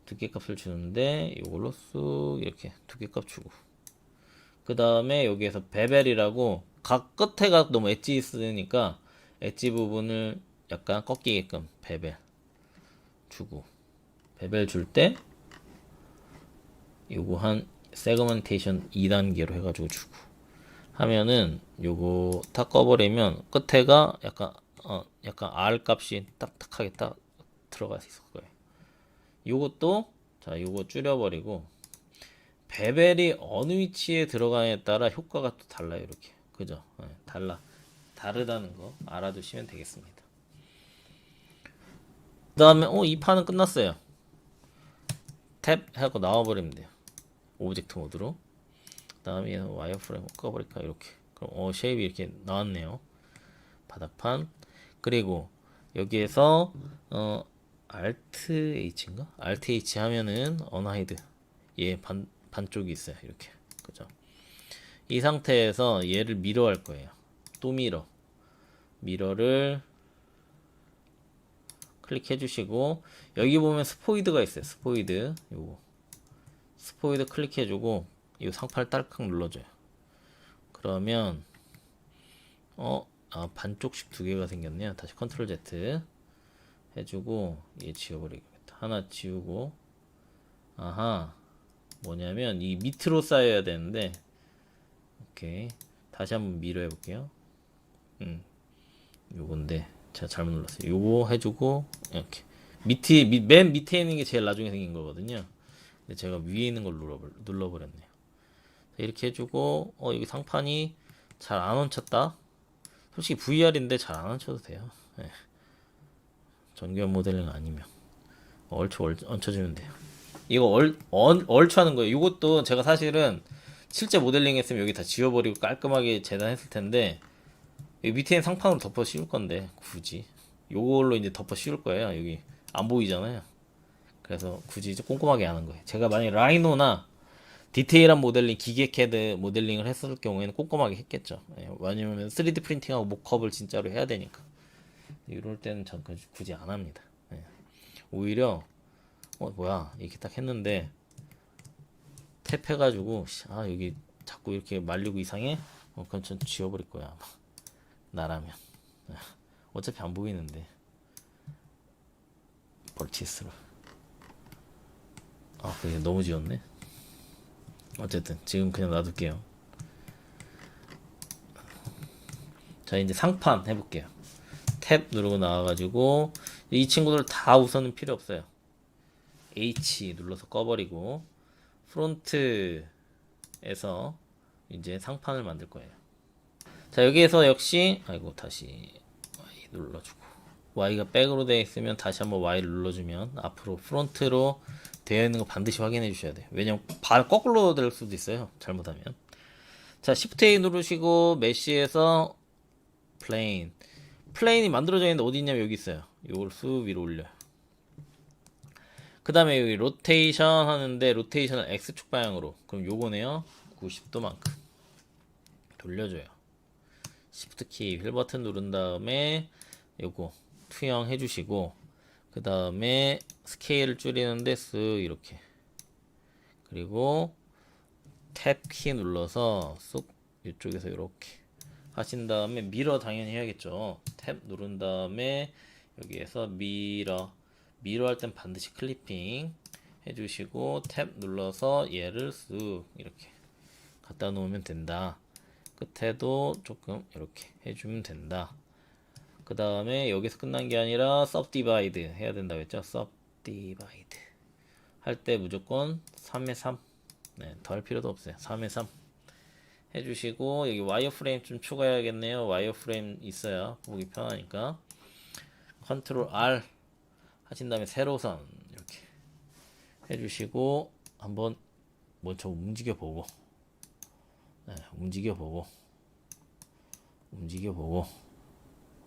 두께 값을 주는데 이걸로 쑥 이렇게 두께 값 주고, 그 다음에 여기에서 베벨이라고 각 끝에가 너무 엣지 있으니까 엣지 부분을 약간 꺾이게끔 베벨 주고, 베벨 줄 때 요거 한 세그멘테이션 2단계로 해가지고 주고 하면은 요거 다 꺼버리면 끝에가 약간 R 값이 딱딱하게 딱 들어가 있을 거예요. 요것도 자, 요거 줄여버리고 베벨이 어느 위치에 들어가냐에 따라 효과가 또 달라요. 이렇게, 그죠? 다르다는 거 알아두시면 되겠습니다. 그 다음에 이 판은 끝났어요. 탭 하고 나와버리면 돼요. 오브젝트 모드로. 그 다음에 와이어프레임 꺼버릴까? 이렇게. 그럼 쉐입이 이렇게 나왔네요. 바닥판. 그리고 여기에서 Alt H인가? Alt H 하면은 언하이드 반쪽이 있어요. 이렇게, 그죠? 이 상태에서 얘를 미러 할 거예요. 또 미러를 클릭해 주시고, 여기 보면 스포이드가 있어요. 스포이드 클릭해 주고 이 상판을 딸깍 눌러줘요. 그러면 반쪽씩 두 개가 생겼네요. 다시 컨트롤 Z 해주고 얘 지워버리겠다. 하나 지우고, 뭐냐면 이 밑으로 쌓여야 되는데, 오케이, 다시 한번 미러 해볼게요. 요건데 제가 잘못 눌렀어요. 요거 해주고 이렇게 맨 밑에 있는 게 제일 나중에 생긴 거거든요. 근데 제가 위에 있는 걸 눌러버렸네요. 이렇게 해주고 여기 상판이 잘 안 얹혔다. 솔직히 VR인데 잘 안 얹혀도 돼요. 네. 정교한 모델링 아니면 얼추 얹혀주면 돼요. 이거 얼추 하는 거예요. 이것도 제가 사실은 실제 모델링 했으면 여기 다 지워버리고 깔끔하게 재단했을 텐데, 여기 밑에 있는 상판으로 덮어 씌울 건데 굳이 요걸로 이제 덮어 씌울 거예요. 여기 안 보이잖아요. 그래서 굳이 이제 꼼꼼하게 하는 거예요. 제가 만약에 라이노나 디테일한 모델링, 기계 캐드 모델링을 했을 경우에는 꼼꼼하게 했겠죠. 왜냐면 3D 프린팅하고 모컵을 진짜로 해야 되니까. 이럴 때는 전 굳이 안 합니다. 오히려 뭐야 이렇게 딱 했는데 탭 해가지고 여기 자꾸 이렇게 말리고 이상해? 그럼 전 지워버릴 거야 아마. 나라면. 어차피 안 보이는데. 벌티스로. 그게 너무 지웠네. 어쨌든 지금 그냥 놔둘게요. 자, 이제 상판 해볼게요. 탭 누르고 나와가지고 이 친구들 다 우선은 필요 없어요. H 눌러서 꺼버리고 프론트에서 이제 상판을 만들 거예요. 자, 여기에서 역시 다시 Y 눌러주고, Y가 백으로 되어 있으면 다시 한번 Y를 눌러주면 앞으로 프론트로 되어 있는 거 반드시 확인해 주셔야 돼요. 왜냐면 거꾸로 될 수도 있어요. 잘못하면. 자, Shift A 누르시고 메쉬에서 플레인이 만들어져 있는데 어디 있냐면 여기 있어요. 이걸 쑥 위로 올려요. 그 다음에 여기 로테이션 하는데 로테이션을 X축 방향으로, 그럼 요거네요. 90도만큼 돌려줘요. Shift 키 휠 버튼 누른 다음에 요거 투영 해주시고, 그 다음에 스케일을 줄이는데 쓱 이렇게, 그리고 탭 키 눌러서 쏙 이쪽에서 이렇게 하신 다음에 미러 당연히 해야겠죠. 탭 누른 다음에 여기에서 미러 할 땐 반드시 클리핑 해주시고 탭 눌러서 얘를 쓱 이렇게 갖다 놓으면 된다. 끝에도 조금 이렇게 해주면 된다. 그 다음에 여기서 끝난 게 아니라 subdivide 해야 된다고 했죠. subdivide 할 때 무조건 3의 3, 네, 더 할 필요도 없어요. 3의 3 해주시고, 여기 와이어프레임 좀 추가해야겠네요. 와이어프레임 있어야 보기 편하니까 컨트롤 R 하신 다음에 세로선 이렇게 해주시고, 한번 먼저 움직여보고, 네, 움직여보고,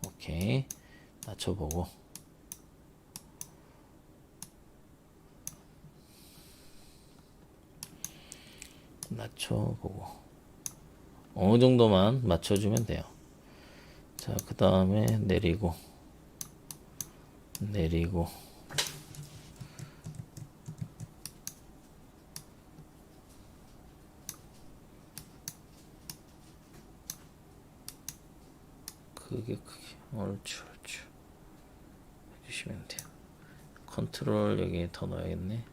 오케이, 낮춰보고, 어느 정도만 맞춰주면 돼요. 자, 그 다음에 내리고 크게 옳지 해주시면 돼요. 컨트롤 여기 더 넣어야겠네.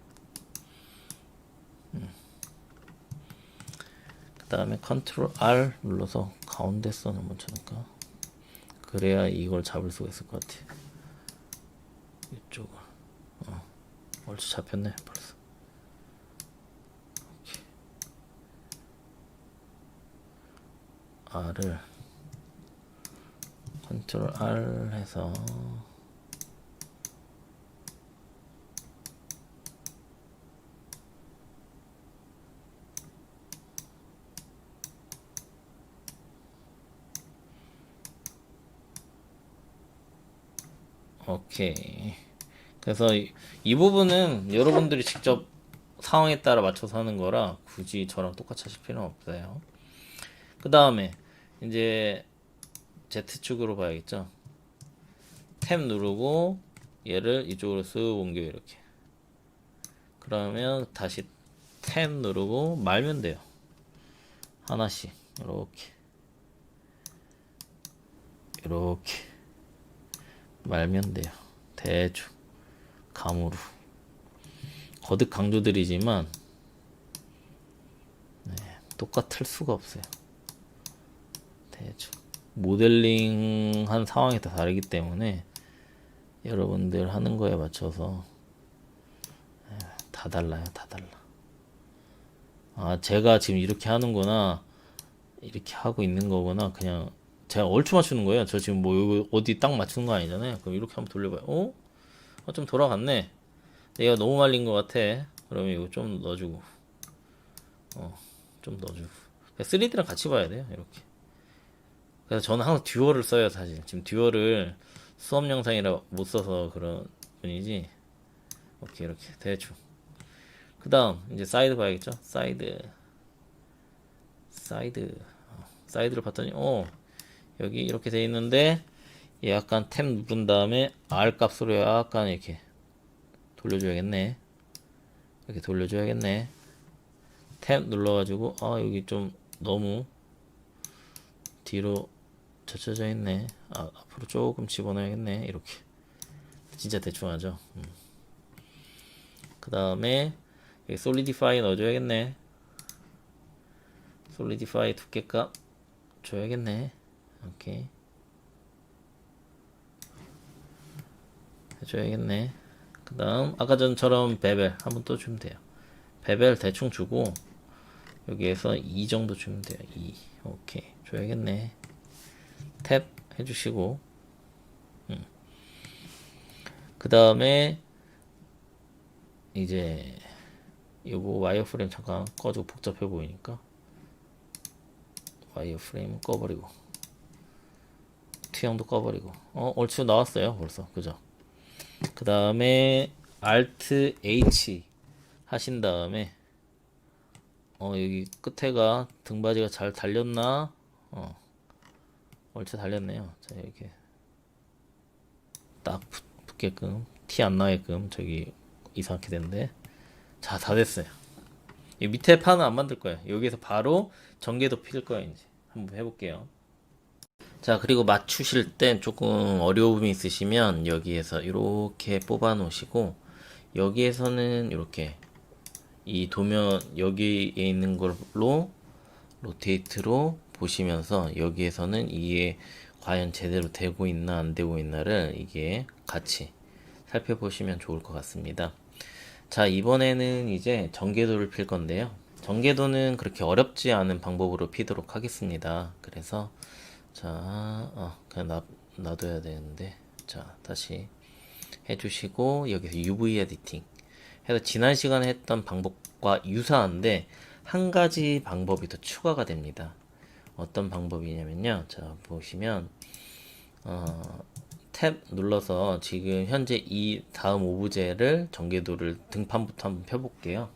그 다음에 컨트롤 R 눌러서 가운데 선을 먼저 넣을까? 그래야 이걸 잡을 수가 있을 것 같아. 이쪽을 옳지, 잡혔네 벌써. 오케이. R을 컨트롤 R 해서 오케이. 그래서 이 부분은 여러분들이 직접 상황에 따라 맞춰서 하는 거라 굳이 저랑 똑같이 하실 필요는 없어요. 그 다음에 이제 Z축으로 봐야겠죠. 탭 누르고 얘를 이쪽으로 쓱 옮겨 이렇게. 그러면 다시 탭 누르고 말면 돼요. 하나씩 이렇게 말면 돼요. 대충 감으로. 거듭 강조드리지만 똑같을 수가 없어요. 대충 모델링 한 상황이 다 다르기 때문에 여러분들 하는 거에 맞춰서 다 달라요. 아, 제가 지금 이렇게 하는구나, 이렇게 하고 있는 거구나. 그냥 제가 얼추 맞추는 거예요. 저 지금 뭐 어디 딱 맞추는 거 아니잖아요. 그럼 이렇게 한번 돌려봐요. 좀 돌아갔네. 얘가 너무 말린 것 같아. 그러면 이거 좀 넣어주고, 좀 넣어주고. 3D랑 같이 봐야 돼요. 이렇게. 그래서 저는 항상 듀얼을 써요. 사실 지금 듀얼을 수업 영상이라 못 써서 그런 뿐이지. 오케이, 이렇게 대충. 그 다음 이제 사이드 봐야겠죠. 사이드를 봤더니 여기 이렇게 돼 있는데, 얘 약간 탭 누른 다음에 R 값으로 약간 이렇게 돌려줘야겠네. 탭 눌러가지고 여기 좀 너무 뒤로 젖혀져 있네. 앞으로 조금 집어넣어야겠네. 이렇게. 진짜 대충 하죠. 그 다음에 여기 솔리디파이 넣어줘야겠네. 솔리디파이 두께값 줘야겠네. 오케이. 해줘야겠네. 그 다음 아까 전처럼 베벨 한번 또 주면 돼요. 베벨 대충 주고 여기에서 2 정도 주면 돼요. 2. 오케이. 줘야겠네. 탭 해주시고, 그 다음에 이제 요거 와이어프레임 잠깐 꺼주고, 복잡해 보이니까 와이어프레임 꺼버리고, T형도 꺼버리고 얼추 나왔어요 벌써. 그죠? 그 다음에 Alt H 하신 다음에 여기 끝에가 등받이가 잘 달렸나? 얼추 달렸네요. 자, 이렇게 딱 붙게끔 티 안 나게끔 저기 이상하게 되는데, 자, 다 됐어요. 이 밑에 판은 안 만들 거예요. 여기서 바로 전개도 필 거예요. 이제 한번 해볼게요. 자, 그리고 맞추실 때 조금 어려움이 있으시면 여기에서 이렇게 뽑아 놓으시고, 여기에서는 이렇게 이 도면 여기에 있는 걸로 로테이트로 보시면서 여기에서는 이게 과연 제대로 되고 있나 안 되고 있나를 이게 같이 살펴보시면 좋을 것 같습니다. 자, 이번에는 이제 전개도를 필 건데요. 전개도는 그렇게 어렵지 않은 방법으로 피도록 하겠습니다. 그래서 자, 그냥 놔둬야 되는데, 자, 다시 해주시고 여기서 UV 에디팅 해서 지난 시간에 했던 방법과 유사한데 한 가지 방법이 더 추가가 됩니다. 어떤 방법이냐면요. 자, 보시면 탭 눌러서 지금 현재 이 다음 오브제를 전개도를 등판부터 한번 펴볼게요.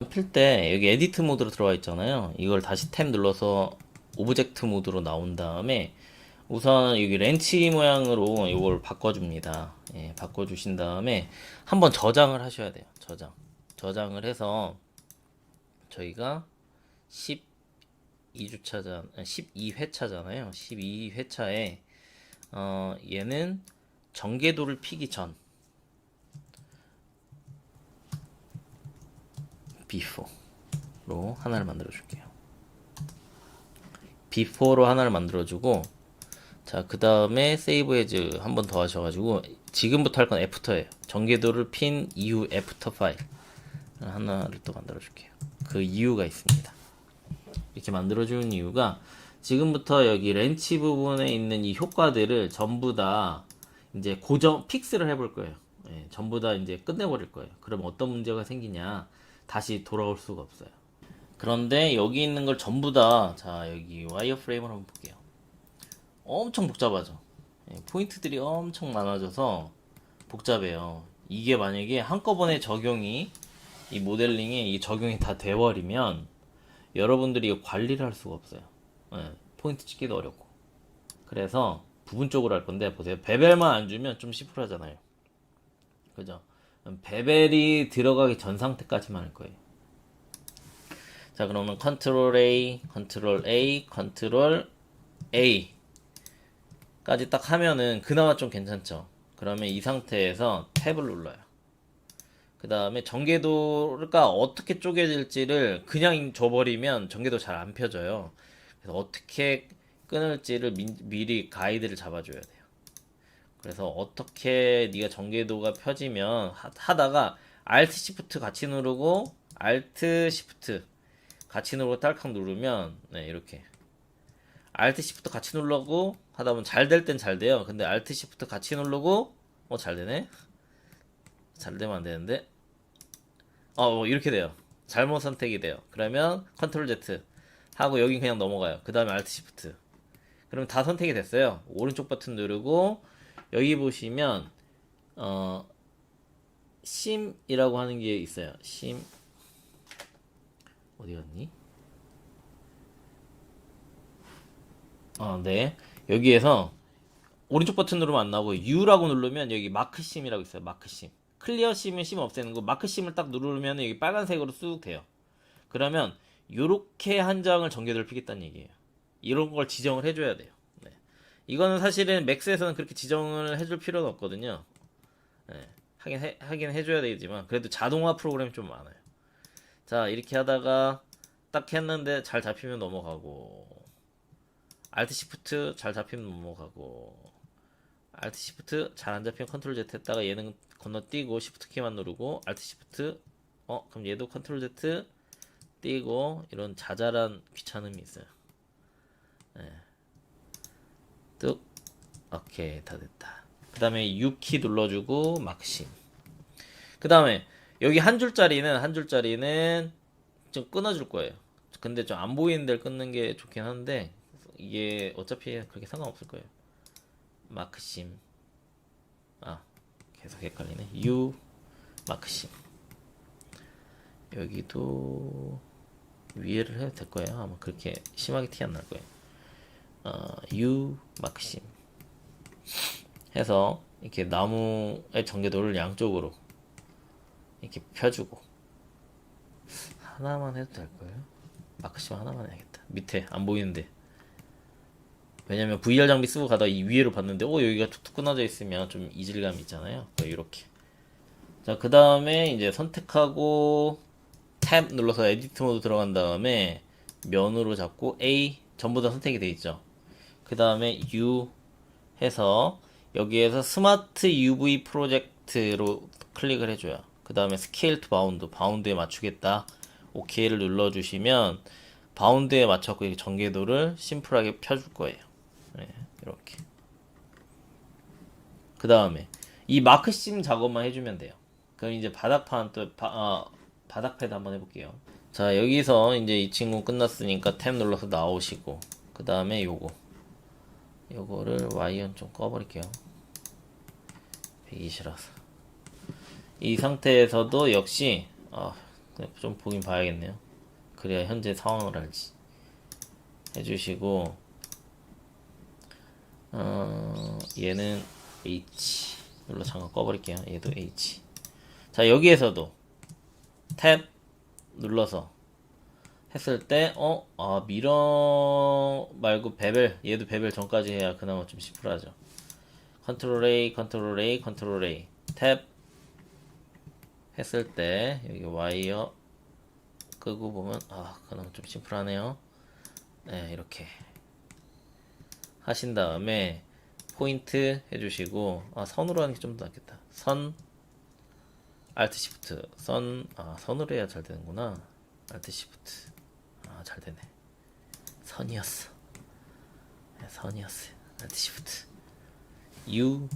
필 때 여기 에디트 모드로 들어와 있잖아요. 이걸 다시 탭 눌러서 오브젝트 모드로 나온 다음에 우선 여기 렌치 모양으로 이걸 바꿔줍니다. 예, 바꿔주신 다음에 한번 저장을 하셔야 돼요. 저장을 해서 저희가 12회차잖아요. 12회차에 얘는 전개도를 피기 전 before로 하나를 만들어 줄게요. before로 하나를 만들어 주고, 자, 그 다음에 save as 한 번 더 하셔가지고 지금부터 할 건 애프터예요. 전개도를 핀 이후 애프터 파일 하나를 또 만들어 줄게요. 그 이유가 있습니다. 이렇게 만들어주는 이유가 지금부터 여기 렌치 부분에 있는 이 효과들을 전부 다 이제 고정 픽스를 해볼 거예요. 예, 전부 다 이제 끝내버릴 거예요. 그럼 어떤 문제가 생기냐? 다시 돌아올 수가 없어요. 그런데 여기 있는 걸 전부 다, 자, 여기 와이어 프레임을 한번 볼게요. 엄청 복잡하죠. 예, 포인트들이 엄청 많아져서 복잡해요. 이게 만약에 한꺼번에 적용이 이 모델링에 이 적용이 다 돼버리면 여러분들이 이거 관리를 할 수가 없어요. 예, 포인트 찍기도 어렵고. 그래서 부분적으로 할 건데, 보세요. 베벨만 안 주면 좀 시프하잖아요. 그죠? 베벨이 들어가기 전 상태까지만 할 거예요. 자, 그러면 컨트롤 A, 컨트롤 A, 컨트롤 A 까지 딱 하면은 그나마 좀 괜찮죠. 그러면 이 상태에서 탭을 눌러요. 그 다음에 전개도가 어떻게 쪼개질지를 그냥 줘버리면 전개도 잘 안 펴져요. 그래서 어떻게 끊을지를 미리 가이드를 잡아줘야 돼요. 그래서 어떻게 네가 전개도가 펴지면 하다가 Alt Shift 같이 누르고 Alt Shift 같이 누르고 딸칵 누르면, 네, 이렇게 Alt Shift 같이 누르고 하다 보면 잘 될 땐 잘 돼요. 근데 Alt Shift 같이 누르고 잘 되네. 잘 되면 안 되는데 이렇게 돼요. 잘못 선택이 돼요. 그러면 컨트롤 Z 하고 여긴 그냥 넘어가요. 그 다음에 Alt Shift. 그럼 다 선택이 됐어요. 오른쪽 버튼 누르고 여기 보시면 심이라고 하는 게 있어요. 심 어디 갔니? 네. 여기에서 오른쪽 버튼 누르면 안 나오고 U라고 누르면 여기 마크 심이라고 있어요. 마크 심. 클리어 심은 심 없애는 거, 마크 심을 딱 누르면 여기 빨간색으로 쑥 돼요. 그러면 요렇게 한 장을 전개도를 피겠다는 얘기예요. 이런 걸 지정을 해줘야 돼요. 네. 이거는 사실은 맥스에서는 그렇게 지정을 해줄 필요는 없거든요. 네. 하긴 해줘야 되지만 그래도 자동화 프로그램이 좀 많아요. 자, 이렇게 하다가 딱 했는데 잘 잡히면 넘어가고, Alt Shift 잘 잡히면 넘어가고, Alt Shift 잘 안 잡히면 컨트롤 Z 했다가 얘는 건너뛰고 Shift 키만 누르고 Alt Shift 그럼 얘도 컨트롤 Z 띄고, 이런 자잘한 귀찮음이 있어요. 네. 뚝. 오케이, 다 됐다. 그 다음에 U 키 눌러주고 막심. 그 다음에 여기 한 줄짜리는 좀 끊어줄 거예요. 근데 좀 안 보이는 데를 끊는 게 좋긴 한데 이게 어차피 그렇게 상관없을 거예요. 마크심. 계속 헷갈리네. U 마크심. 여기도 위에를 해도 될 거예요. 아마 그렇게 심하게 티 안 날 거예요. U 마크심 해서 이렇게 나무의 전개도를 양쪽으로 이렇게 펴주고, 하나만 해도 될 거예요. 마크심 하나만 해야겠다. 밑에 안 보이는데. 왜냐면 VR 장비 쓰고 가다 이 위에로 봤는데 여기가 툭툭 끊어져 있으면 좀 이질감이 있잖아요. 이렇게. 자, 그 다음에 이제 선택하고 탭 눌러서 에디트 모드 들어간 다음에 면으로 잡고 A 전부 다 선택이 돼 있죠. 그 다음에 U 해서 여기에서 스마트 UV 프로젝트로 클릭을 해줘요. 그 다음에 스케일 투 바운드, 바운드에 맞추겠다. OK를 눌러주시면 바운드에 맞춰서 전개도를 심플하게 펴줄 거예요. 네, 이렇게. 그 다음에 이 마크심 작업만 해주면 돼요. 그럼 이제 바닥판 바닥 패드 한번 해볼게요. 자, 여기서 이제 이 친구 끝났으니까 탭 눌러서 나오시고, 그 다음에 요거를 와이어 좀 꺼버릴게요. 배기 싫어서. 이 상태에서도 역시 좀 보긴 봐야겠네요. 그래야 현재 상황을 알지. 해주시고, 얘는 H 눌러 잠깐 꺼버릴게요. 얘도 H. 자, 여기에서도 탭 눌러서 했을 때 미러 말고 베벨, 얘도 베벨 전까지 해야 그나마 좀 심플하죠. 컨트롤 A, 컨트롤 A, 컨트롤 A 탭 했을 때 여기 와이어 끄고 보면 그나마 좀 심플하네요. 네, 이렇게 하신 다음에 포인트 해주시고, 선으로 하는 게 좀 더 낫겠다. 선 알트 시프트 선으로 해야 잘 되는구나. 알트 시프트 잘 되네. 선이었어. 네, 선이었어요. 알트 시프트 U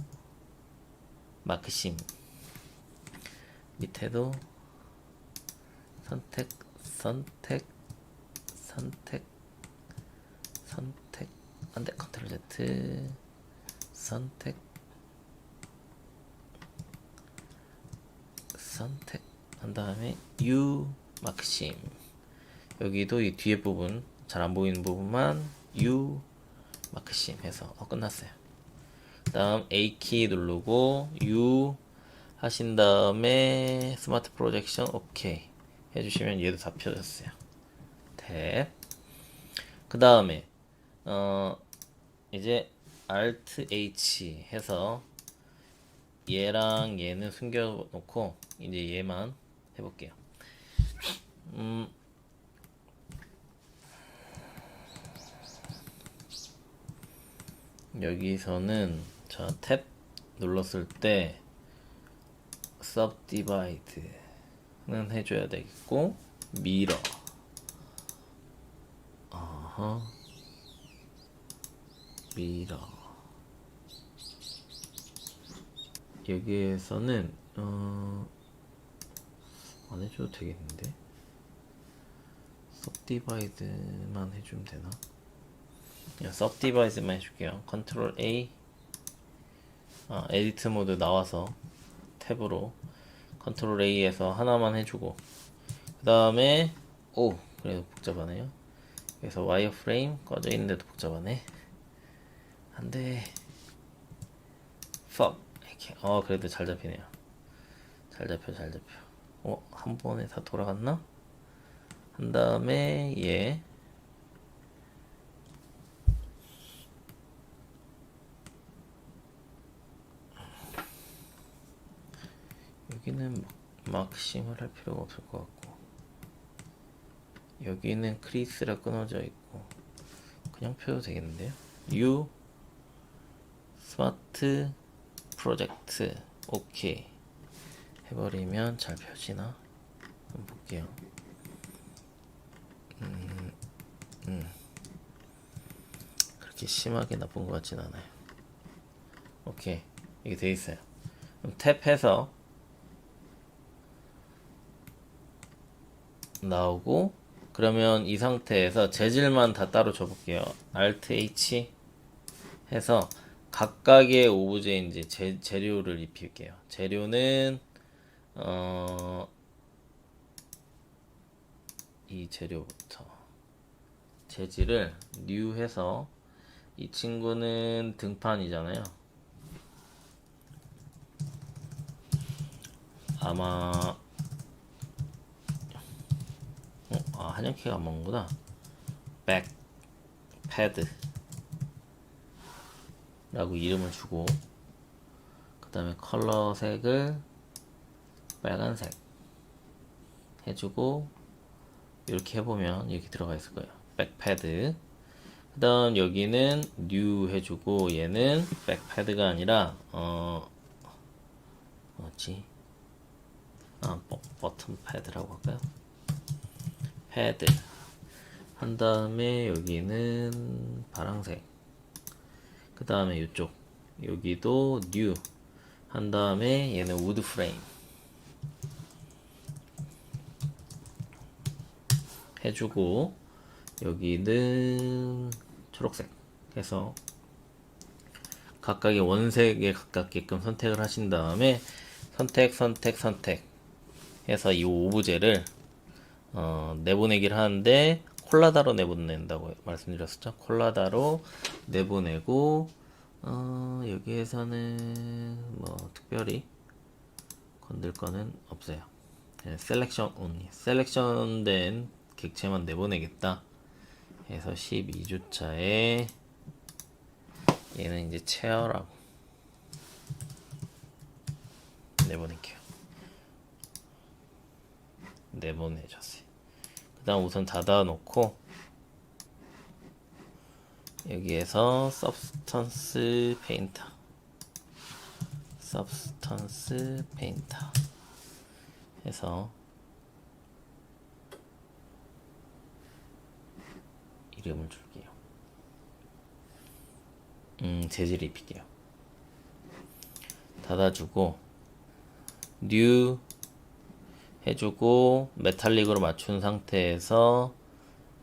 마크심 밑에도 선택 안돼. 컨트롤 Z 선택 한 다음에 U 마크심. 여기도 이 뒤에 부분 잘 안 보이는 부분만 U 마크심 해서 끝났어요. 다음 A 키 누르고 U 하신 다음에 스마트 프로젝션 오케이 해주시면 얘도 다 펴졌어요. 탭. 그 다음에 이제 Alt H 해서 얘랑 얘는 숨겨놓고 이제 얘만 해볼게요. 여기서는 자, 탭 눌렀을 때 subdivide는 해줘야 되겠고, mirror mirror 여기에서는 안 해줘도 되겠는데, subdivide만 해주면 되나? 그냥 subdivide만 해줄게요. 컨트롤 A 에디트 모드 나와서 탭으로 컨트롤 A에서 하나만 해주고, 그 다음에 그래도 복잡하네요. 그래서 와이어 프레임 꺼져 있는데도 복잡하네. 안돼. 이렇게 그래도 잘 잡히네요. 잘 잡혀. 한 번에 다 돌아갔나? 한 다음에 얘 여기는 막심을 할 필요가 없을 것 같고, 여기는 크리스라 끊어져 있고 그냥 펴도 되겠는데요. U 스마트 프로젝트 오케이 해버리면 잘 펴지나? 한번 볼게요. 그렇게 심하게 나쁜 것 같진 않아요. 오케이, 이게 돼 있어요. 그럼 탭해서 나오고, 그러면 이 상태에서 재질만 다 따로 줘볼게요. Alt H 해서 각각의 오브제에 이제 재료를 입힐게요. 재료는 이 재료부터 재질을 new 해서 이 친구는 등판이잖아요. 아마 한영키가 안 먹는구나. 백 패드 라고 이름을 주고 그 다음에 컬러 색을 빨간색 해주고 이렇게 해보면 이렇게 들어가 있을 거예요. 백패드. 그 다음 여기는 new 해주고 얘는 백패드가 아니라 뭐지? 버튼 패드라고 할까요? 패드 한 다음에 여기는 파란색. 그 다음에 이쪽 여기도 new 한 다음에 얘는 wood frame 해주고 여기는 초록색 해서 각각의 원색에 가깝게끔 선택을 하신 다음에 선택 해서 이 오브제를 내보내기를 하는데 콜라다로 내보낸다고 말씀드렸었죠. 콜라다로 내보내고 여기에서는 뭐 특별히 건들 거는 없어요. 셀렉션 only. 셀렉션된 객체만 내보내겠다 해서 12주차에 얘는 이제 체어라고 내보낼게요. 내보내줬어요. 그 다음 우선 닫아 놓고 여기에서 substance painter 해서 이름을 줄게요. 재질을 입힐게요. 닫아주고 new 해주고 메탈릭으로 맞춘 상태에서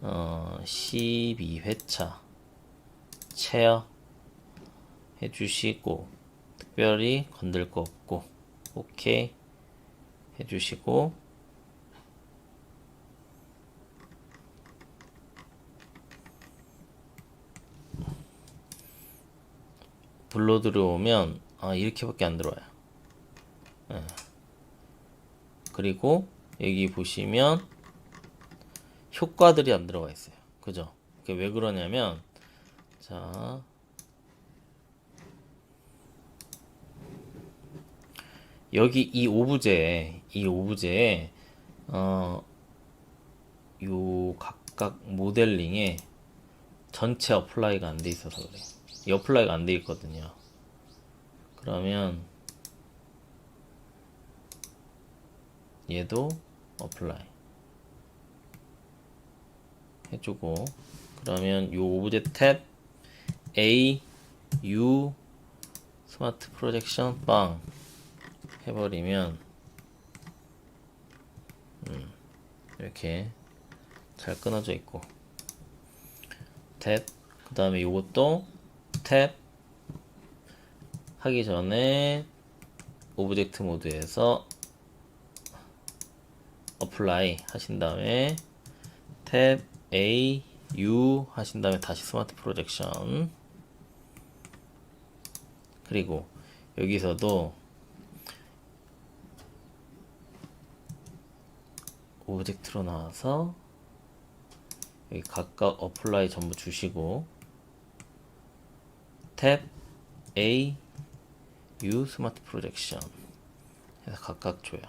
12회차 체어 해주시고 특별히 건들 거 없고 오케이 해주시고 불러 들어오면 이렇게밖에 안 들어와요. 그리고 여기 보시면 효과들이 안 들어가 있어요. 그죠? 그게 왜 그러냐면 자 여기 이 오브제에 요 각각 모델링에 전체 어플라이가 안 돼 있어서 그래요. 이 어플라이가 안 돼 있거든요. 그러면 얘도 어플라이 해주고 그러면 요 오브제 탭 A U 스마트 프로젝션 빵 해버리면 이렇게 잘 끊어져 있고 탭 그 다음에 요것도 탭 하기 전에 오브젝트 모드에서 어플라이 하신 다음에 탭 A U 하신 다음에 다시 스마트 프로젝션 그리고 여기서도 오브젝트로 나와서 여기 각각 어플라이 전부 주시고 탭 A U 스마트 프로젝션 해서 각각 줘요.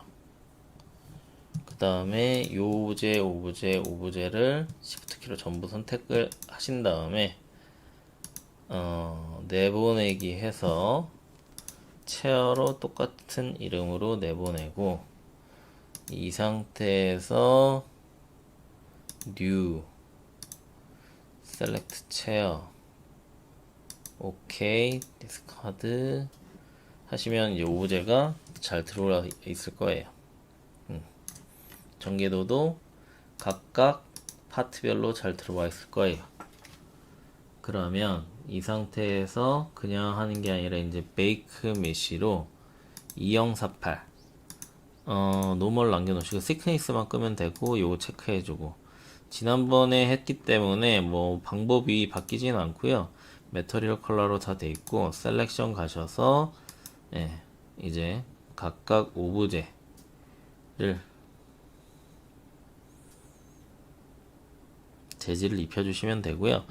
그 다음에 이 오브제를 Shift 키로 전부 선택을 하신 다음에 내보내기 해서 체어로 똑같은 이름으로 내보내고 이 상태에서 new select chair 오케이 디스카드 하시면 이제 오브제가 잘 들어와 있을 거예요. 전개도도 각각 파트별로 잘 들어와 있을 거예요. 그러면 이 상태에서 그냥 하는 게 아니라 이제 베이크 메쉬로 2048 노멀 남겨놓으시고 시크니스만 끄면 되고 요거 체크해주고 지난번에 했기 때문에 뭐 방법이 바뀌진 않고요. 매터리얼 컬러로 다 돼 있고 셀렉션 가셔서 예, 이제 각각 오브제를 재질을 입혀주시면 되고요.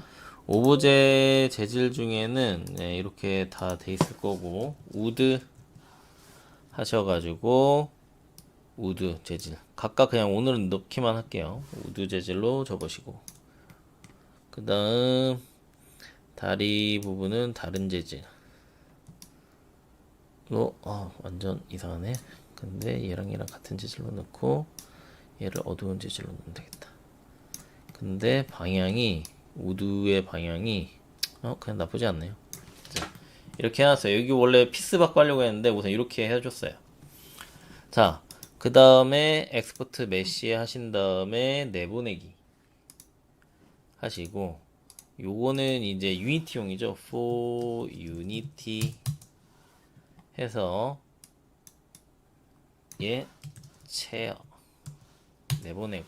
오브제 재질 중에는 네, 이렇게 다 돼 있을 거고 우드 하셔가지고 우드 재질 각각 그냥 오늘은 넣기만 할게요. 우드 재질로 접으시고 그 다음 다리 부분은 다른 재질로 완전 이상하네. 근데 얘랑 같은 재질로 넣고 얘를 어두운 재질로 넣으면 되겠다. 근데 방향이 우드의 방향이 그냥 나쁘지 않네요. 자, 이렇게 해놨어요. 여기 원래 피스박 하려고 했는데 우선 이렇게 해줬어요. 자, 그 다음에 엑스포트 메시 하신 다음에 내보내기 하시고 요거는 이제 유니티용이죠. for unity 해서 얘 체어 내보내고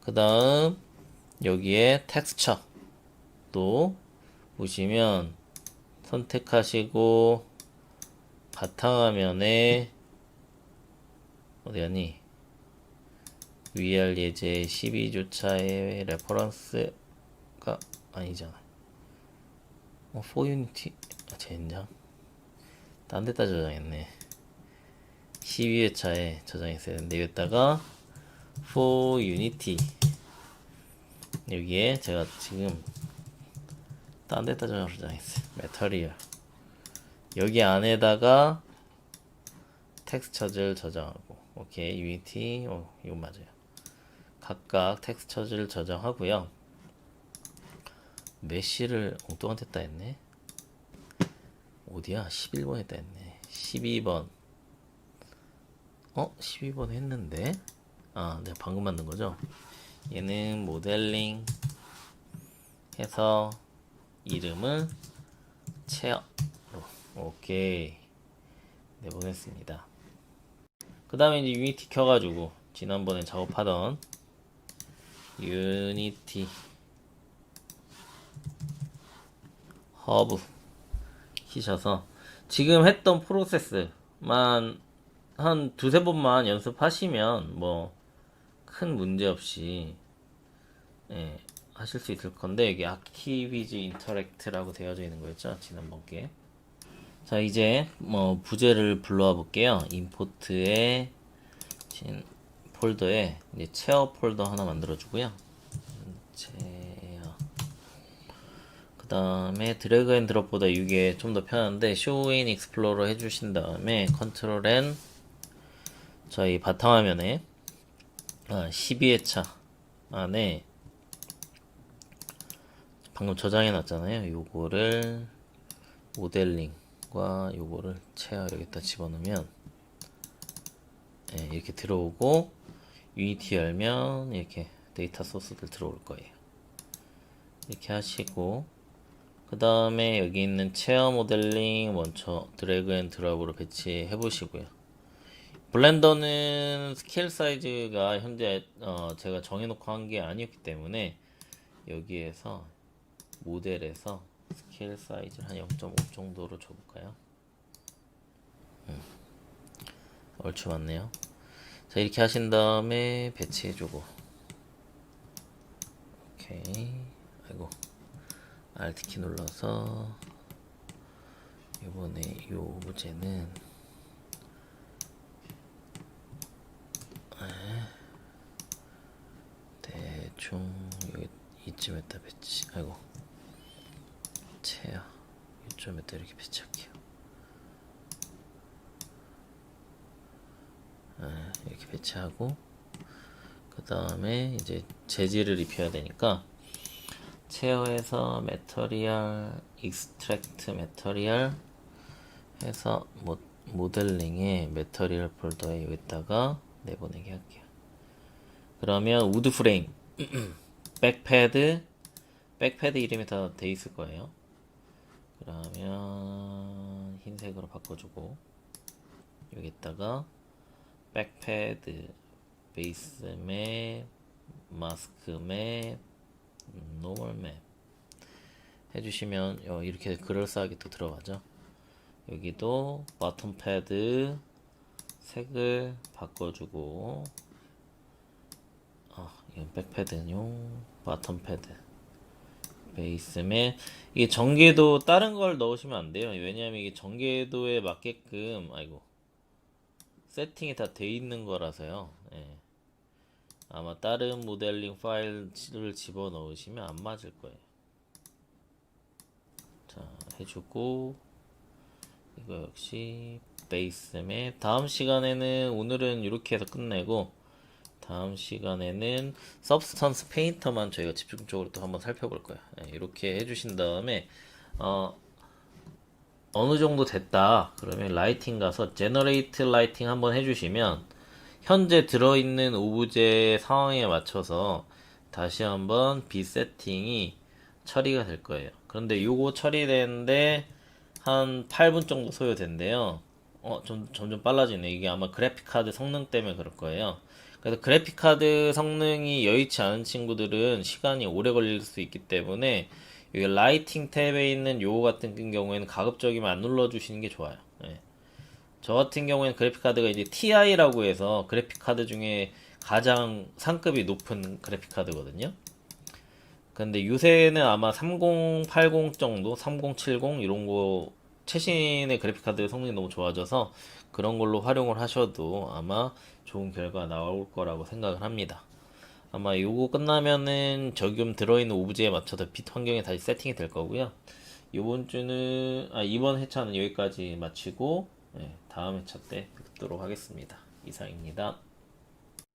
그 다음 여기에 텍스처 또 보시면 선택하시고 바탕화면에 어디가니 VR 예제 12조차의 레퍼런스가 아니잖아. for unity 젠장 딴 데다 저장했네. 12회차에 저장했어야 되는데 여기다가 for unity 여기에 제가 지금 딴 데다 저장했어요. 매터리얼 여기 안에다가 텍스처즈를 저장하고 오케이 유니티 이거 맞아요. 각각 텍스처즈를 저장하고요. 메쉬를 엉뚱한 데다 했네. 어디야? 11번 했다 했네. 12번 12번 했는데 내가 방금 만든 거죠. 얘는 모델링 해서 이름을 체어로 오케이 내보냈습니다. 그 다음에 이제 유니티 켜가지고 지난번에 작업하던 유니티 허브 키셔서 지금 했던 프로세스만 한 두세 번만 연습하시면 뭐 큰 문제 없이 하실 수 있을 건데 여기 아키비즈 인터랙트라고 되어져 있는 거였죠 지난번 게. 자 이제 뭐 부제를 불러와 볼게요. 임포트에 폴더에 이제 체어 폴더 하나 만들어 주고요. 체어 그 다음에 드래그 앤 드롭보다 이게 좀 더 편한데 쇼 인 익스플로러 해주신 다음에 컨트롤 N 저희 바탕화면에 12회차 안에 방금 저장해 놨잖아요. 요거를 모델링과 요거를 체어 여기다 집어넣으면 이렇게 들어오고 유니티 열면 이렇게 데이터 소스들 들어올 거예요. 이렇게 하시고 그 다음에 여기 있는 체어 모델링 먼저 드래그 앤 드롭으로 배치해 보시고요. 블렌더는 스케일 사이즈가 현재 제가 정해놓고 한 게 아니었기 때문에 여기에서 모델에서 스케일 사이즈를 한 0.5 정도로 줘볼까요? 얼추 맞네요. 자 이렇게 하신 다음에 배치해주고 오케이 아이고 Alt키 눌러서 이번에 이 오브제는 대충 여기 이쯤에다 배치 아이고 체어 이쯤에다 이렇게 배치할게요. 이렇게 배치하고 그 다음에 이제 재질을 입혀야 되니까 체어에서 매터리얼 익스트랙트 매터리얼 해서 모델링에 매터리얼 폴더에 여기다가 내보내게 할게요. 그러면 우드 프레임 백패드 백패드 이름이 다 돼 있을 거예요. 그러면 흰색으로 바꿔주고 여기다가 백패드 베이스 맵 마스크 맵 노멀 맵 해주시면 이렇게 그럴싸하게 또 들어가죠. 여기도 버튼 패드 색을 바꿔주고 이건 백패드용 버튼 패드 베이스에 이게 전개도 다른 걸 넣으시면 안 돼요. 왜냐하면 이게 전개도에 맞게끔 세팅이 다 돼 있는 거라서요. 예. 아마 다른 모델링 파일을 집어 넣으시면 안 맞을 거예요. 자, 해주고 이거 역시 베이스 맵. 다음 시간에는 오늘은 이렇게 해서 끝내고 다음 시간에는 서브스턴스 페인터만 저희가 집중적으로 또 한번 살펴볼 거예요. 이렇게 해주신 다음에 어느 정도 됐다 그러면 라이팅 가서 제너레이트 라이팅 한번 해주시면 현재 들어있는 오브제 상황에 맞춰서 다시 한번 빛 세팅이 처리가 될 거예요. 그런데 요거 처리되는데 한 8분 정도 소요된대요. 점점 빨라지네. 이게 아마 그래픽카드 성능 때문에 그럴 거예요. 그래서 그래픽카드 성능이 여의치 않은 친구들은 시간이 오래 걸릴 수 있기 때문에 여기 라이팅 탭에 있는 요거 같은 경우에는 가급적이면 안 눌러주시는 게 좋아요. 예. 저 같은 경우에는 그래픽카드가 이제 TI라고 해서 그래픽카드 중에 가장 상급이 높은 그래픽카드거든요. 근데 요새는 아마 3080 정도, 3070 이런 거 최신의 그래픽카드 성능이 너무 좋아져서 그런 걸로 활용을 하셔도 아마 좋은 결과 나올 거라고 생각을 합니다. 아마 요거 끝나면은 적용 들어있는 오브제에 맞춰서 빛 환경이 다시 세팅이 될 거고요. 이번 회차는 여기까지 마치고 다음 회차 때 뵙도록 하겠습니다. 이상입니다.